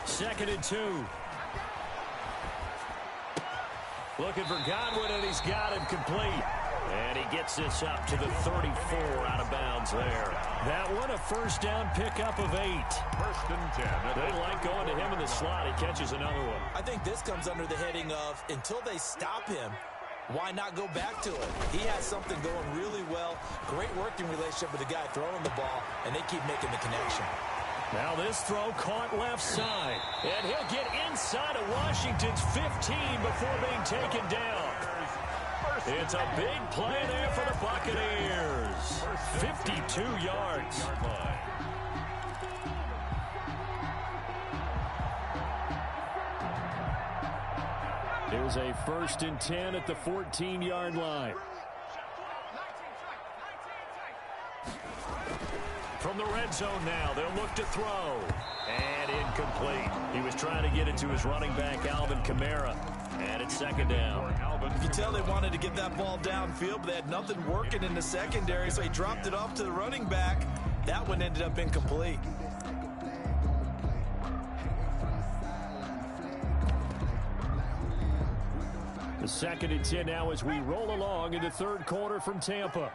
2nd and 2. Looking for Godwin, and he's got him complete. And he gets this up to the 34 out of bounds there. That one a first down pickup of 8. 1st and 10. They like going to him in the slot. He catches another one. I think this comes under the heading of, until they stop him, why not go back to it? He has something going really well. Great working relationship with the guy throwing the ball, and they keep making the connection. Now this throw caught left side. And he'll get inside of Washington's 15 before being taken down. It's a big play there for the Buccaneers. 52 yards. Here's a 1st and 10 at the 14-yard line. From the red zone now, they'll look to throw. And incomplete. He was trying to get it to his running back, Alvin Kamara. And it's 2nd down. You can tell they wanted to get that ball downfield, but they had nothing working in the secondary, so he dropped it off to the running back. That one ended up incomplete. The 2nd and 10 now as we roll along in the 3rd quarter from Tampa.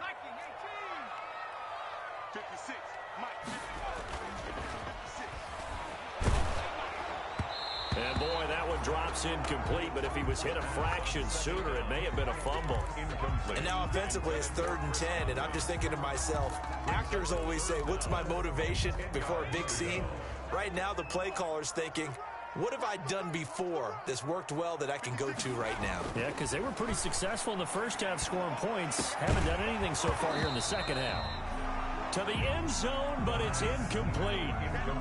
And boy, that one drops incomplete, but if he was hit a fraction sooner, it may have been a fumble. Incomplete. And now offensively it's 3rd and 10, and I'm just thinking to myself, actors always say, what's my motivation before a big scene? Right now the play caller's thinking, what have I done before that's worked well that I can go to right now? Yeah, because they were pretty successful in the first half scoring points. Haven't done anything so far here in the second half. To the end zone, but it's incomplete.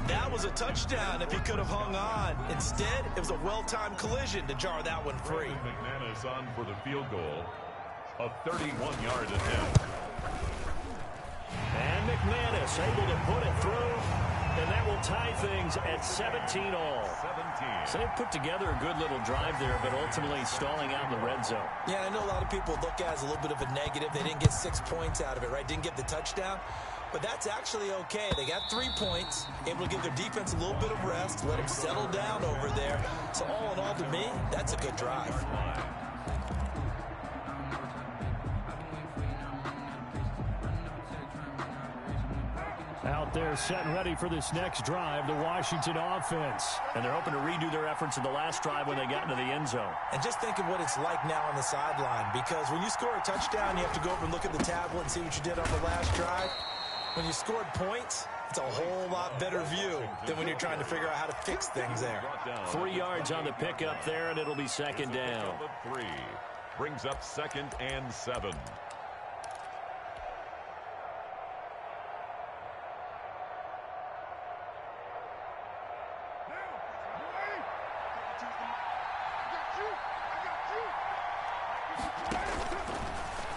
That was a touchdown if he could have hung on. Instead, it was a well-timed collision to jar that one free. McManus on for the field goal. A 31-yard attempt. And McManus able to put it through. And that will tie things at 17 all. 17. So they put together a good little drive there, but ultimately stalling out in the red zone. Yeah, I know a lot of people look at it as a little bit of a negative. They didn't get 6 points out of it, right? Didn't get the touchdown. But that's actually okay. They got 3 points, able to give their defense a little bit of rest, let them settle down over there. So all in all, to me, that's a good drive. Out there set and ready for this next drive, the Washington offense. And they're hoping to redo their efforts in the last drive when they got into the end zone. And just think of what it's like now on the sideline, because when you score a touchdown, you have to go over and look at the tablet and see what you did on the last drive. When you scored points, it's a whole lot better view than when you're trying to figure out how to fix things there. 3 yards on the pickup there, and it'll be second down. 3 brings up 2nd and 7.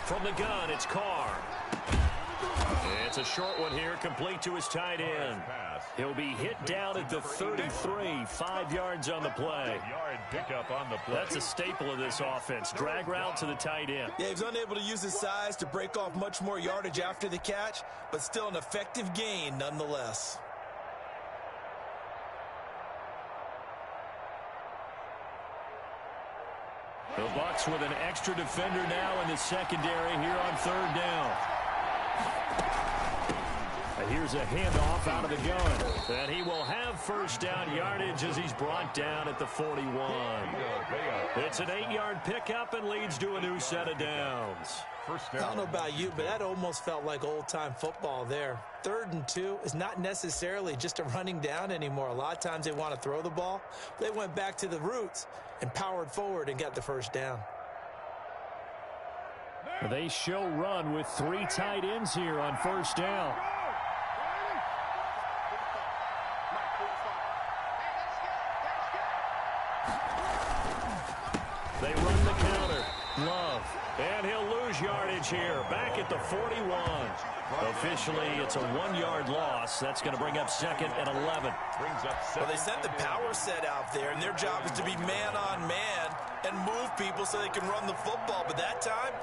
From the gun, it's Carr. It's a short one here, complete to his tight end. He'll be hit down at the 33, 5 yards on the play. Pickup on the play. That's a staple of this offense. Drag route to the tight end. Yeah, he was unable to use his size to break off much more yardage after the catch, but still an effective gain nonetheless. The Bucs with an extra defender now in the secondary here on 3rd down. And here's a handoff out of the gun. And he will have first down yardage as he's brought down at the 41. It's an 8-yard pickup and leads to a new set of downs. I don't know about you, but that almost felt like old-time football there. 3rd and 2 is not necessarily just a running down anymore. A lot of times they want to throw the ball. They went back to the roots and powered forward and got the first down. They show run with 3 tight ends here on first down. They run the counter. Love. And he'll lose yardage here. Back at the 41. Officially, it's a 1-yard loss. That's going to bring up 2nd and 11. Well, they sent the power set out there, and their job is to be man-on-man and move people so they can run the football. But that time,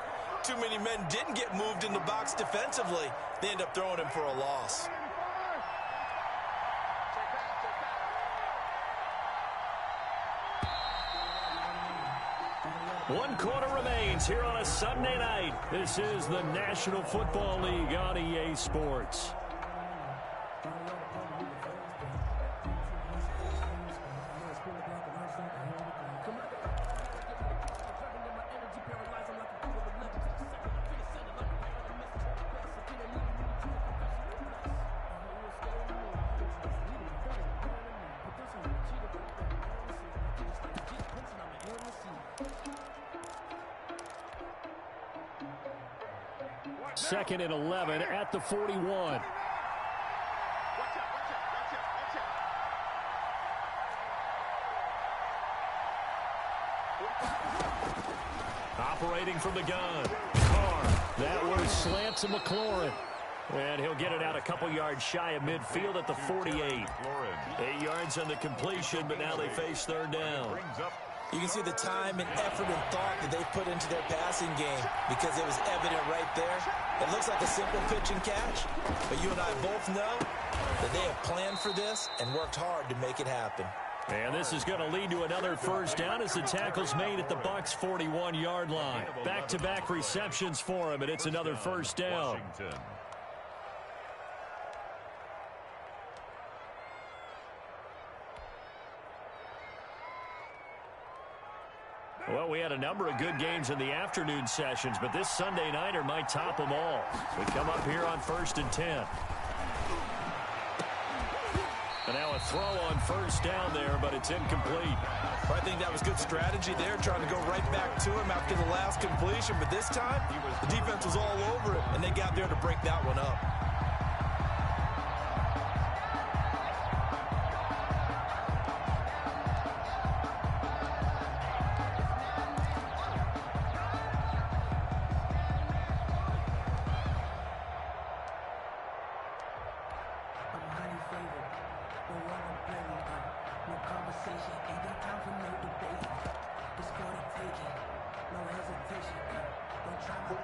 too many men didn't get moved in the box defensively. They end up throwing him for a loss. One quarter remains here on a Sunday night. This is the National Football League on EA Sports. Second and 11 at the 41. Operating from the gun. Carr. That was slant to McLaurin. And he'll get it out a couple yards shy of midfield at the 48. 8 yards on the completion, but now they face 3rd down. You can see the time and effort and thought that they put into their passing game because it was evident right there. It looks like a simple pitch and catch, but you and I both know that they have planned for this and worked hard to make it happen. And this is going to lead to another first down as the tackle's made at the Bucs' 41-yard line. Back-to-back receptions for him, and it's another first down. Well, we had a number of good games in the afternoon sessions, but this Sunday nighter might top them all. We come up here on 1st and 10. And now a throw on first down there, but it's incomplete. Well, I think that was good strategy there, trying to go right back to him after the last completion. But this time, the defense was all over it, and they got there to break that one up.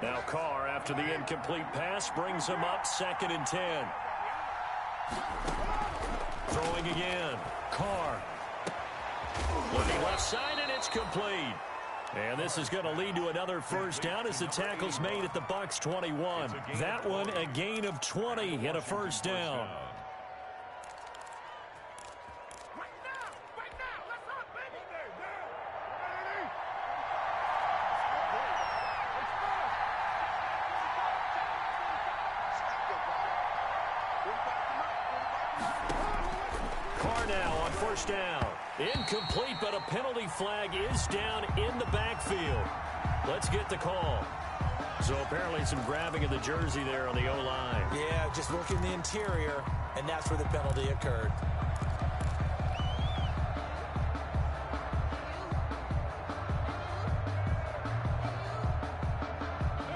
Now Carr, after the incomplete pass, brings him up 2nd and 10. Throwing again. Carr. Looking left side, and it's complete. And this is going to lead to another first down as the tackle's made at the Bucs 21. That one, a gain of 20 and a first down. Carr now on first down. Incomplete, but a penalty flag is down in the backfield. Let's get the call. So apparently some grabbing of the jersey there on the O-line. Yeah, just working the interior, and that's where the penalty occurred.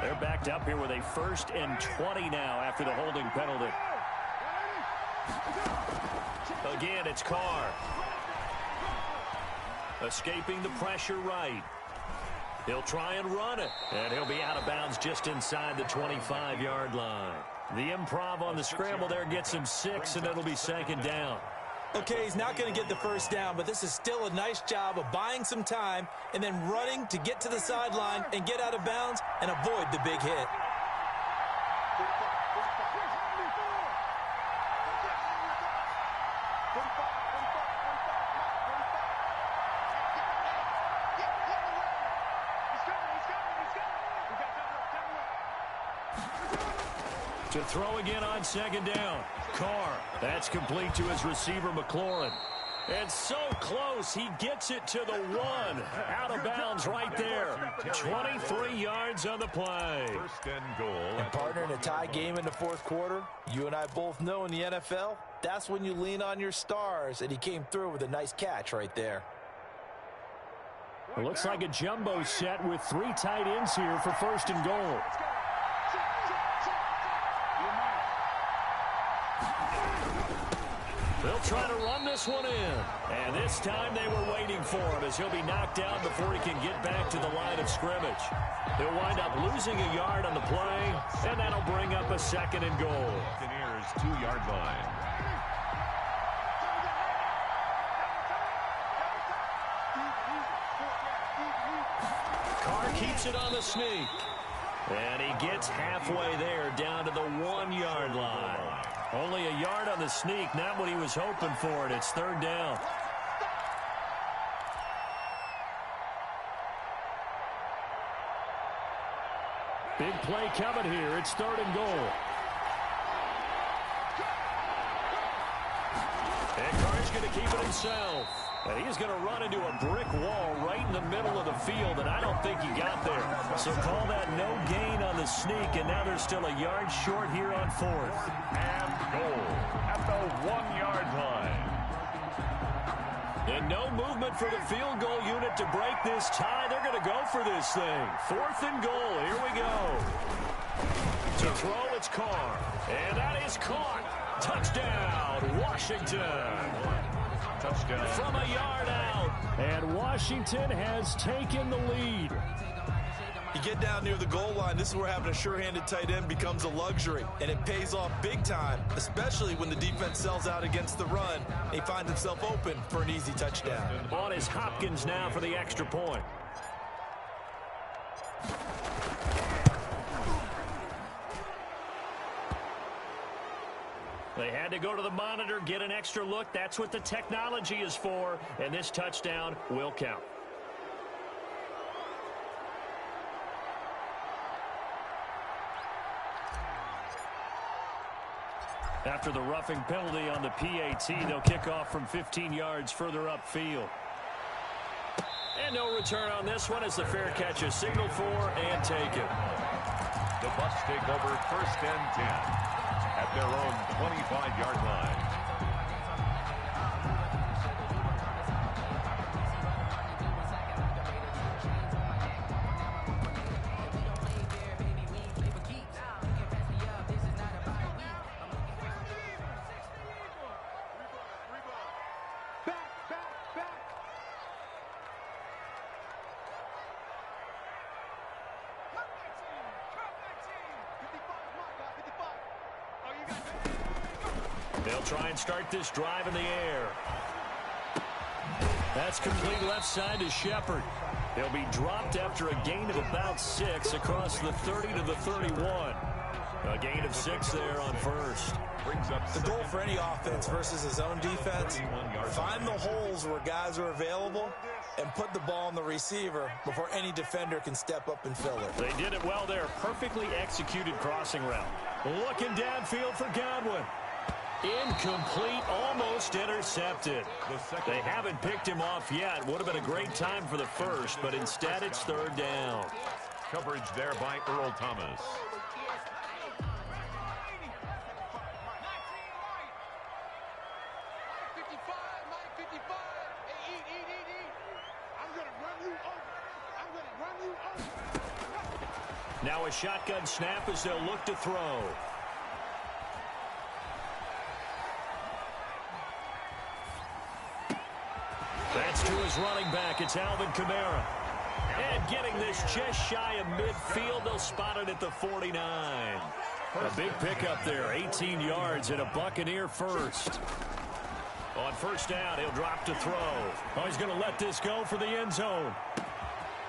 They're backed up here with a 1st and 20 now after the holding penalty. Again, it's Carr. Escaping the pressure right. He'll try and run it. And he'll be out of bounds just inside the 25-yard line. The improv on the scramble there gets him 6, and it'll be 2nd down. Okay, he's not going to get the first down, but this is still a nice job of buying some time and then running to get to the sideline and get out of bounds and avoid the big hit. To throw again on 2nd down. Carr. That's complete to his receiver, McLaurin. And so close, he gets it to the 1. Out of bounds right there. 23 yards on the play. 1st and goal. And partner, in a tie game in the 4th quarter, you and I both know in the NFL, that's when you lean on your stars, and he came through with a nice catch right there. It looks like a jumbo set with 3 tight ends here for 1st and goal. They'll try to run this one in. And this time they were waiting for him as he'll be knocked down before he can get back to the line of scrimmage. He'll wind up losing a yard on the play, and that'll bring up a 2nd and goal. Buccaneers 2-yard line. Carr keeps it on the sneak. And he gets halfway there down to the 1-yard line. Only a yard on the sneak, not what he was hoping for, and it's 3rd down. Big play coming here. It's 3rd and goal. And Carr's going to keep it himself. And he's going to run into a brick wall right in the middle of the field, and I don't think he got there. So call that no gain on the sneak, and now they're still a yard short here on 4th. And goal at the 1-yard line. And no movement for the field goal unit to break this tie. They're going to go for this thing. 4th and goal. Here we go. To throw, it's Carr. And that is caught. Touchdown, Washington. Touchdown. From a yard out. And Washington has taken the lead. You get down near the goal line, this is where having a sure-handed tight end becomes a luxury, and it pays off big time, especially when the defense sells out against the run. He finds himself open for an easy touchdown. On is Hopkins now for the extra point. They had to go to the monitor, get an extra look. That's what the technology is for, and this touchdown will count. After the roughing penalty on the PAT, they'll kick off from 15 yards further upfield. And no return on this one as the fair catch is signaled for and taken. The Bucs take over 1st and 10 at their own 25-yard line. They'll try and start this drive in the air. That's complete left side to Shepard. He'll be dropped after a gain of about 6 across the 30 to the 31. A gain of 6 there on first. The goal for any offense versus his own defense, find the holes where guys are available and put the ball on the receiver before any defender can step up and fill it. They did it well there. Perfectly executed crossing route. Looking downfield for Godwin. Incomplete, almost intercepted. They haven't picked him off yet. Would have been a great time for the first, but instead it's third down. Coverage there by Earl Thomas. Now a shotgun snap as they'll look to throw. That's to his running back. It's Alvin Kamara. And getting this just shy of midfield, they'll spot it at the 49. A big pickup there, 18 yards and a Buccaneer first. On first down, he'll drop to throw. Oh, he's going to let this go for the end zone.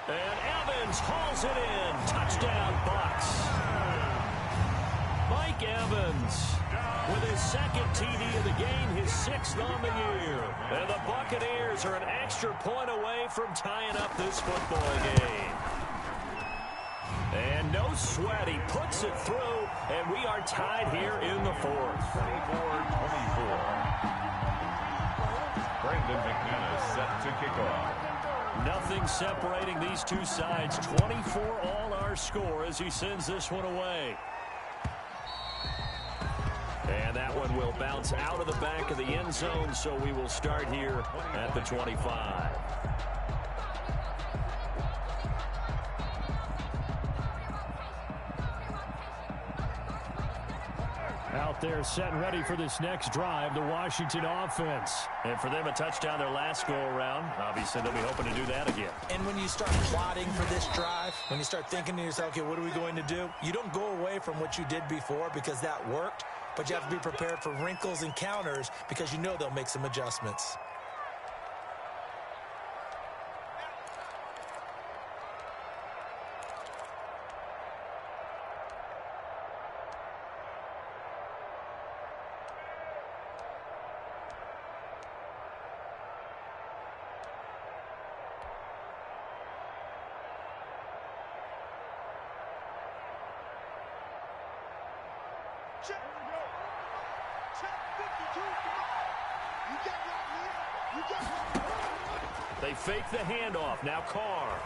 And Evans hauls it in. Touchdown, Bucs. Mike Evans with his second TD of the game, his 6th on the year. And the Buccaneers are an extra point away from tying up this football game. And no sweat, he puts it through, and we are tied here in the 4th. 24-24. Brandon McManus set to kick off. Nothing separating these two sides. 24 all our score as he sends this one away. And that one will bounce out of the back of the end zone, so we will start here at the 25. Out there set and ready for this next drive, the Washington offense. And for them, a touchdown their last go-around. Obviously, they'll be hoping to do that again. And when you start plotting for this drive, when you start thinking to yourself, okay, what are we going to do? You don't go away from what you did before because that worked, but you have to be prepared for wrinkles and counters because you know they'll make some adjustments. They fake the handoff. Now Carr.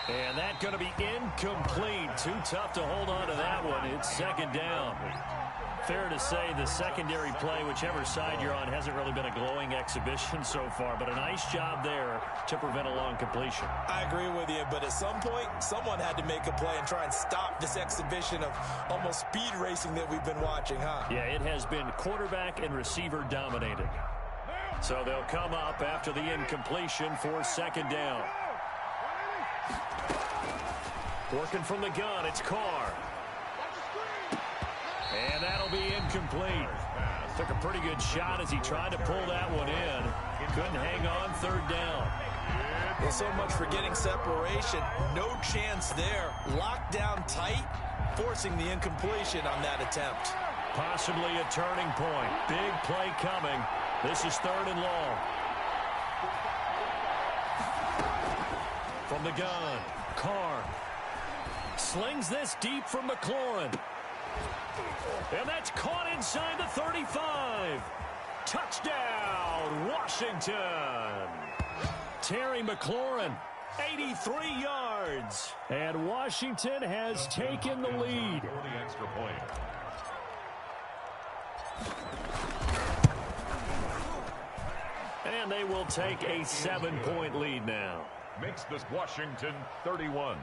And that's going to be incomplete. Too tough to hold on to that one. It's second down. Fair to say the secondary play, whichever side you're on, hasn't really been a glowing exhibition so far, but a nice job there to prevent a long completion. I agree with you, but at some point, someone had to make a play and try and stop this exhibition of almost speed racing that we've been watching, huh? Yeah, it has been quarterback and receiver dominated. So they'll come up after the incompletion for second down. Working from the gun, it's Carr. And that'll be incomplete. Took a pretty good shot as he tried to pull that one in. Couldn't hang on third down. Well, so much for getting separation. No chance there. Locked down tight, forcing the incompletion on that attempt. Possibly a turning point. Big play coming. This is third and long. From the gun, Carr slings this deep from McLaurin. And that's caught inside the 35. Touchdown, Washington. Terry McLaurin, 83 yards. And Washington has taken the lead. For the extra point. And they will take a 7-point lead now. Makes this Washington 31.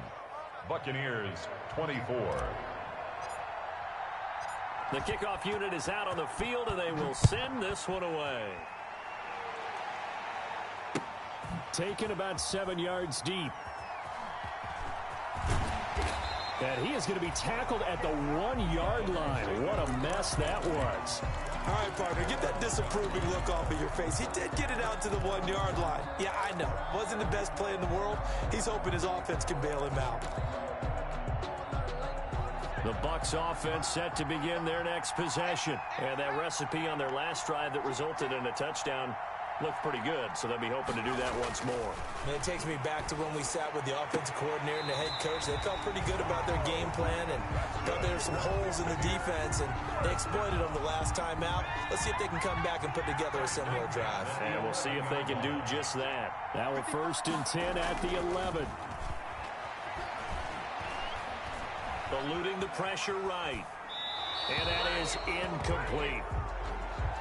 Buccaneers 24. The kickoff unit is out on the field, and they will send this one away. Taken about 7 yards deep. And he is going to be tackled at the 1-yard line. What a mess that was. All right, partner, get that disapproving look off of your face. He did get it out to the 1-yard line. Yeah, I know. Wasn't the best play in the world. He's hoping his offense can bail him out. The Bucs offense set to begin their next possession. And that recipe on their last drive that resulted in a touchdown looked pretty good, so they'll be hoping to do that once more. And it takes me back to when we sat with the offensive coordinator and the head coach. They felt pretty good about their game plan and felt there were some holes in the defense, and they exploited them the last time out. Let's see if they can come back and put together a similar drive. And we'll see if they can do just that. Now a 1st and 10 at the 11. Eluding the pressure right. And that is incomplete.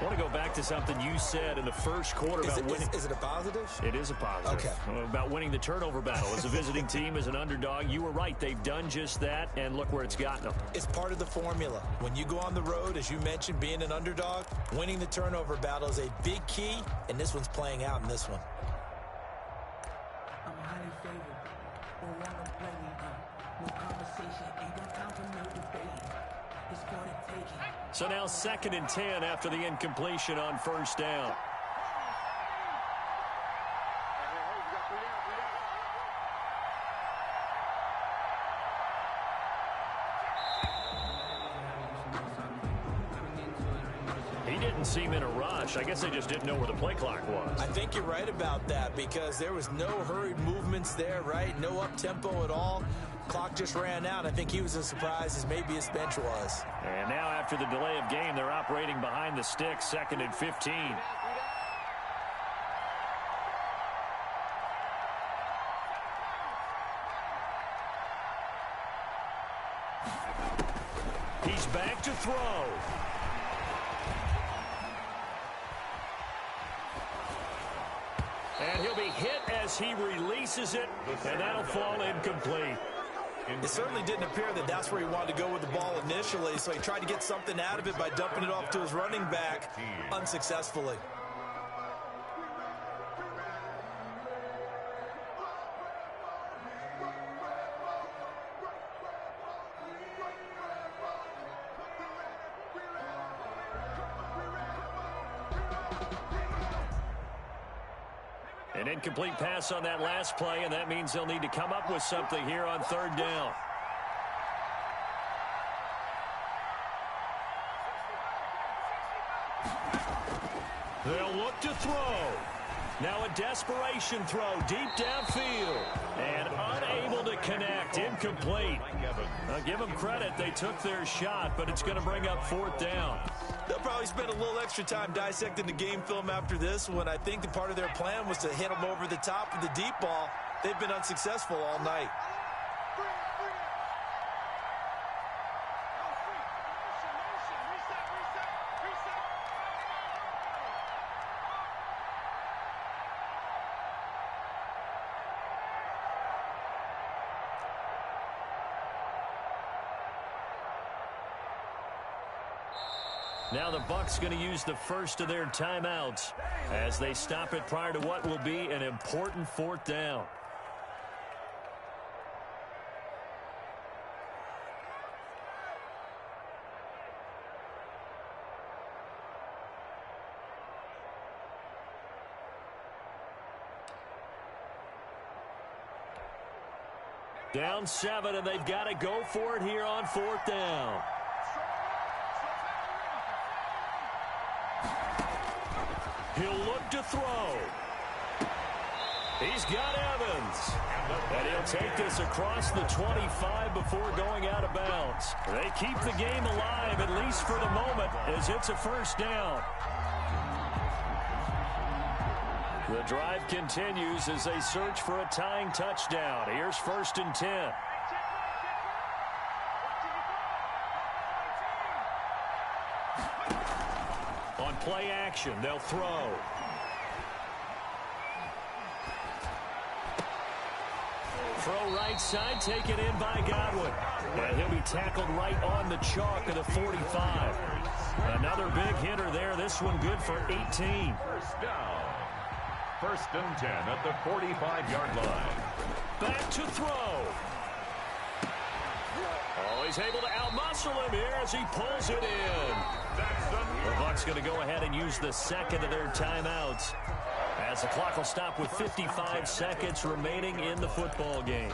I want to go back to something you said in the first quarter about winning. Is it a positive? It is a positive. Okay. About winning the turnover battle. As a visiting team, as an underdog, you were right. They've done just that, and look where it's gotten them. It's part of the formula. When you go on the road, as you mentioned, being an underdog, winning the turnover battle is a big key, and this one's playing out in this one. I'm highly favored. Don't wanna play me up. No conversation. Ain't got time for no debate. It's for the taking. So now 2nd and 10 after the incompletion on 1st down. He didn't seem in a rush. I guess they just didn't know where the play clock was. I think you're right about that because there was no hurried movements there, right? No up-tempo at all. Clock just ran out. I think he was as surprised as maybe his bench was. And now after the delay of game, they're operating behind the sticks, 2nd and 15. He's back to throw. And he'll be hit as he releases it, and that'll fall incomplete. It certainly didn't appear that that's where he wanted to go with the ball initially, so he tried to get something out of it by dumping it off to his running back unsuccessfully. An incomplete pass on that last play, and that means they'll need to come up with something here on 3rd down. They'll look to throw. Now a desperation throw deep downfield. And unable to connect. Incomplete. I'll give them credit. They took their shot, but it's going to bring up 4th down. They'll probably spend a little extra time dissecting the game film after this one. I think the part of their plan was to hit them over the top of the deep ball. They've been unsuccessful all night. Now the Bucs going to use the first of their timeouts as they stop it prior to what will be an important 4th down. Down 7, and they've got to go for it here on 4th down. He'll look to throw. He's got Evans. And he'll take this across the 25 before going out of bounds. They keep the game alive, at least for the moment, as it's a 1st down. The drive continues as they search for a tying touchdown. Here's 1st and 10. On play action, they'll throw. Throw right side, taken in by Godwin. And he'll be tackled right on the chalk of the 45. Another big hitter there. This one good for 18. 1st down. 1st and 10 at the 45-yard line. Back to throw. Oh, he's able to outmuscle him here as he pulls it in. The Bucs going to go ahead and use the second of their timeouts, as the clock will stop with 55 seconds remaining in the football game.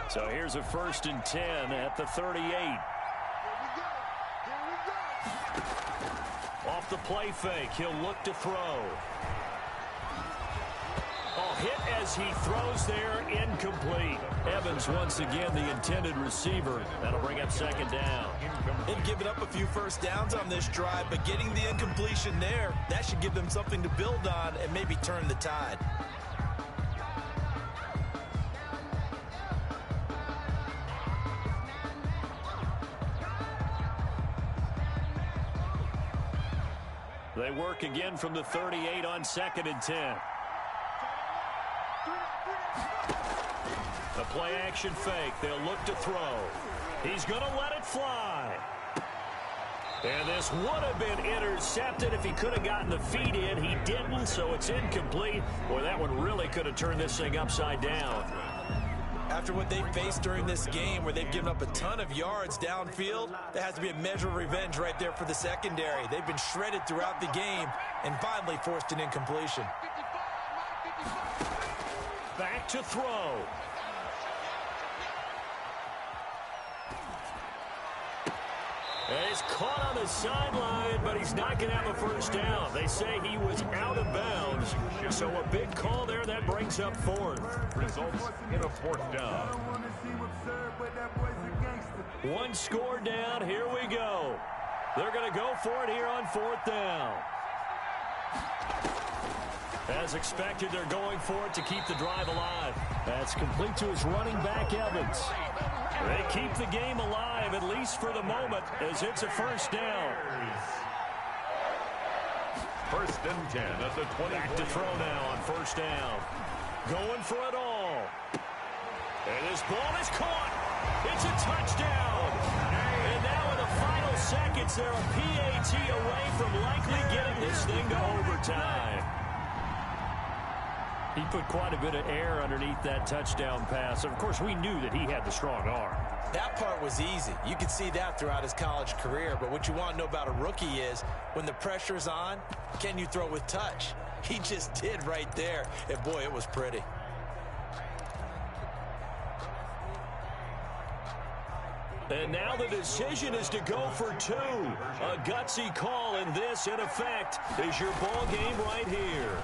So here's a 1st and 10 at the 38. Off the play fake, he'll look to throw. Oh, hit as he throws there, incomplete. Evans once again the intended receiver. That'll bring up 2nd down. They've given up a few first downs on this drive, but getting the incompletion there, that should give them something to build on and maybe turn the tide. They work again from the 38 on 2nd and 10. The play action fake. They'll look to throw. He's going to let it fly. And this would have been intercepted if he could have gotten the feet in. He didn't, so it's incomplete. Boy, that one really could have turned this thing upside down. After what they faced during this game where they've given up a ton of yards downfield, there has to be a measure of revenge right there for the secondary. They've been shredded throughout the game and finally forced an incompletion. Back to throw. And he's caught on the sideline, but he's not going to have a first down. They say he was out of bounds, so a big call there. That brings up 4th. Results in a 4th down. One score down. Here we go. They're going to go for it here on 4th down. As expected, they're going for it to keep the drive alive. That's complete to his running back, Evans. They keep the game alive, at least for the moment, as it's a 1st down. 1st and 10 at the 20. Back to throw now on 1st down. Going for it all. And this ball is caught. It's a touchdown. And now in the final seconds, they're a PAT away from likely getting this thing to overtime. He put quite a bit of air underneath that touchdown pass. Of course, we knew that he had the strong arm. That part was easy. You could see that throughout his college career. But what you want to know about a rookie is when the pressure's on, can you throw with touch? He just did right there. And, boy, it was pretty. And now the decision is to go for 2. A gutsy call, and this, in effect, is your ball game right here.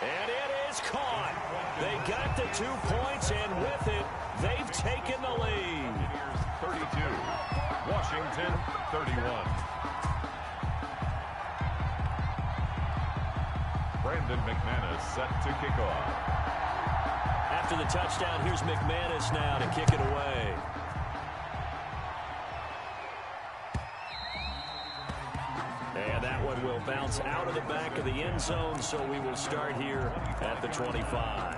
And it is caught. They got the 2 points, and with it, they've taken the lead. 32. Washington, 31. Brandon McManus set to kick off. After the touchdown, here's McManus now to kick it away. And that one will bounce out of the back of the end zone, so we will start here at the 25.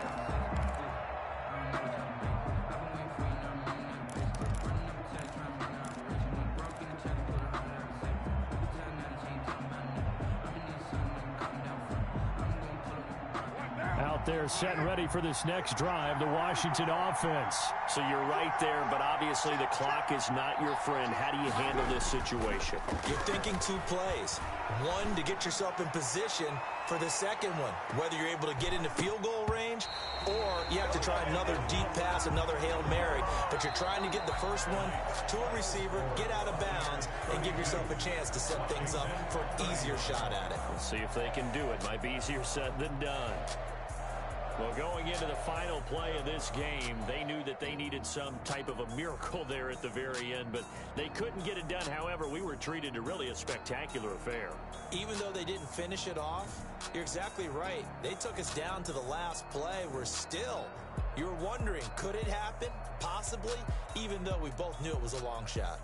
Out there set and ready for this next drive, the Washington offense. So you're right there, but obviously the clock is not your friend. How do you handle this situation? You're thinking 2 plays. One, to get yourself in position for the second one, whether you're able to get into field goal range or you have to try another deep pass, another Hail Mary. But you're trying to get the first one to a receiver, get out of bounds, and give yourself a chance to set things up for an easier shot at it. Let's see if they can do it. Might be easier said than done. Well, going into the final play of this game, they knew that they needed some type of a miracle there at the very end, but they couldn't get it done. However, we were treated to really a spectacular affair. Even though they didn't finish it off, you're exactly right. They took us down to the last play. We're still, you were wondering, could it happen? Possibly, even though we both knew it was a long shot.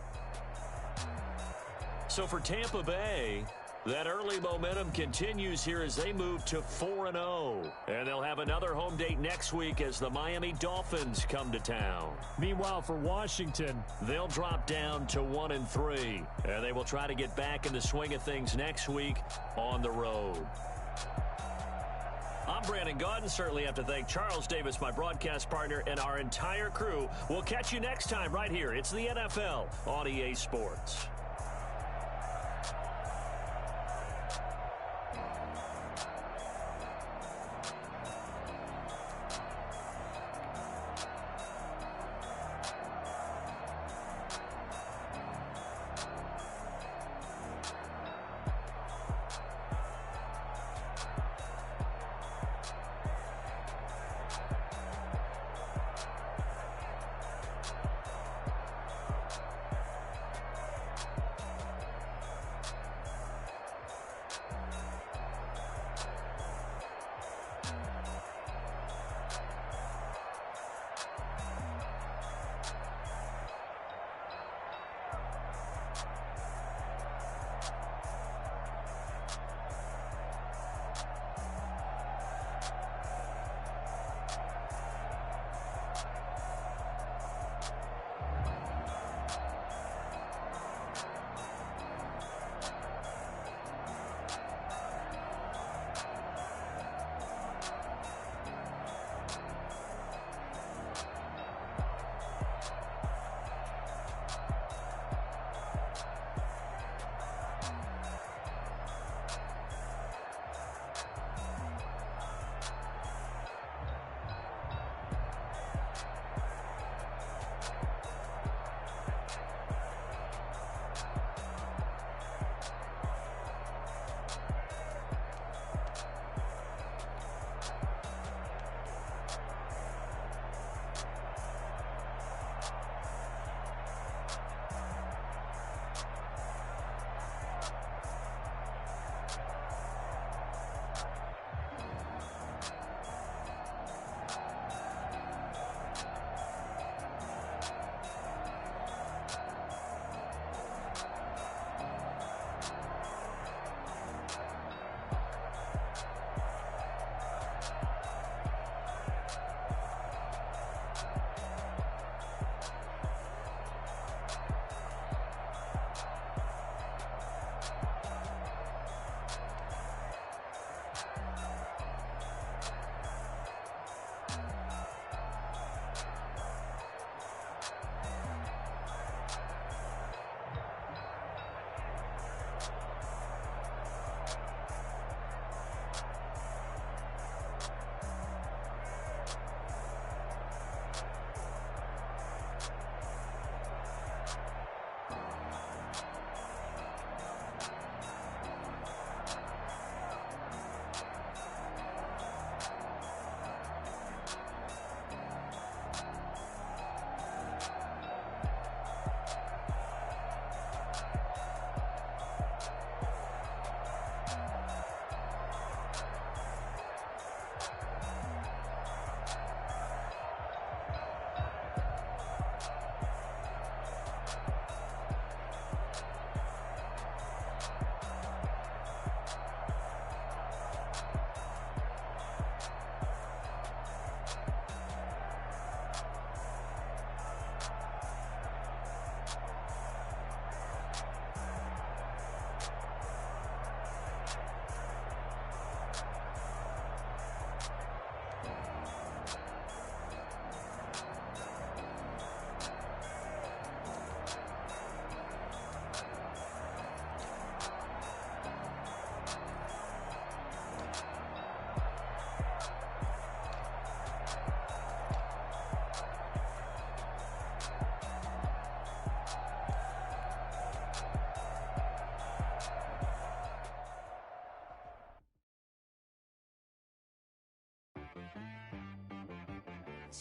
So for Tampa Bay, That early momentum continues here as they move to 4-0. And they'll have another home date next week as the Miami Dolphins come to town. Meanwhile, for Washington, they'll drop down to 1-3. And they will try to get back in the swing of things next week on the road. I'm Brandon Gaudin. Certainly have to thank Charles Davis, my broadcast partner, and our entire crew. We'll catch you next time right here. It's the NFL on EA Sports.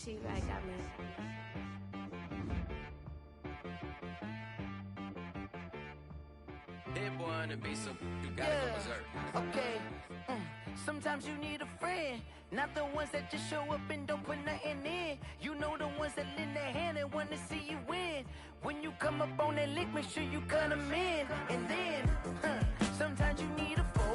She right, got me. Hit one and be some, you gotta go berserk. Okay. Sometimes you need a friend, not the ones that just show up and don't put nothing in. You know the ones that lend their hand and want to see you win. When you come up on that lick, make sure you cut them in. And then, Sometimes you need a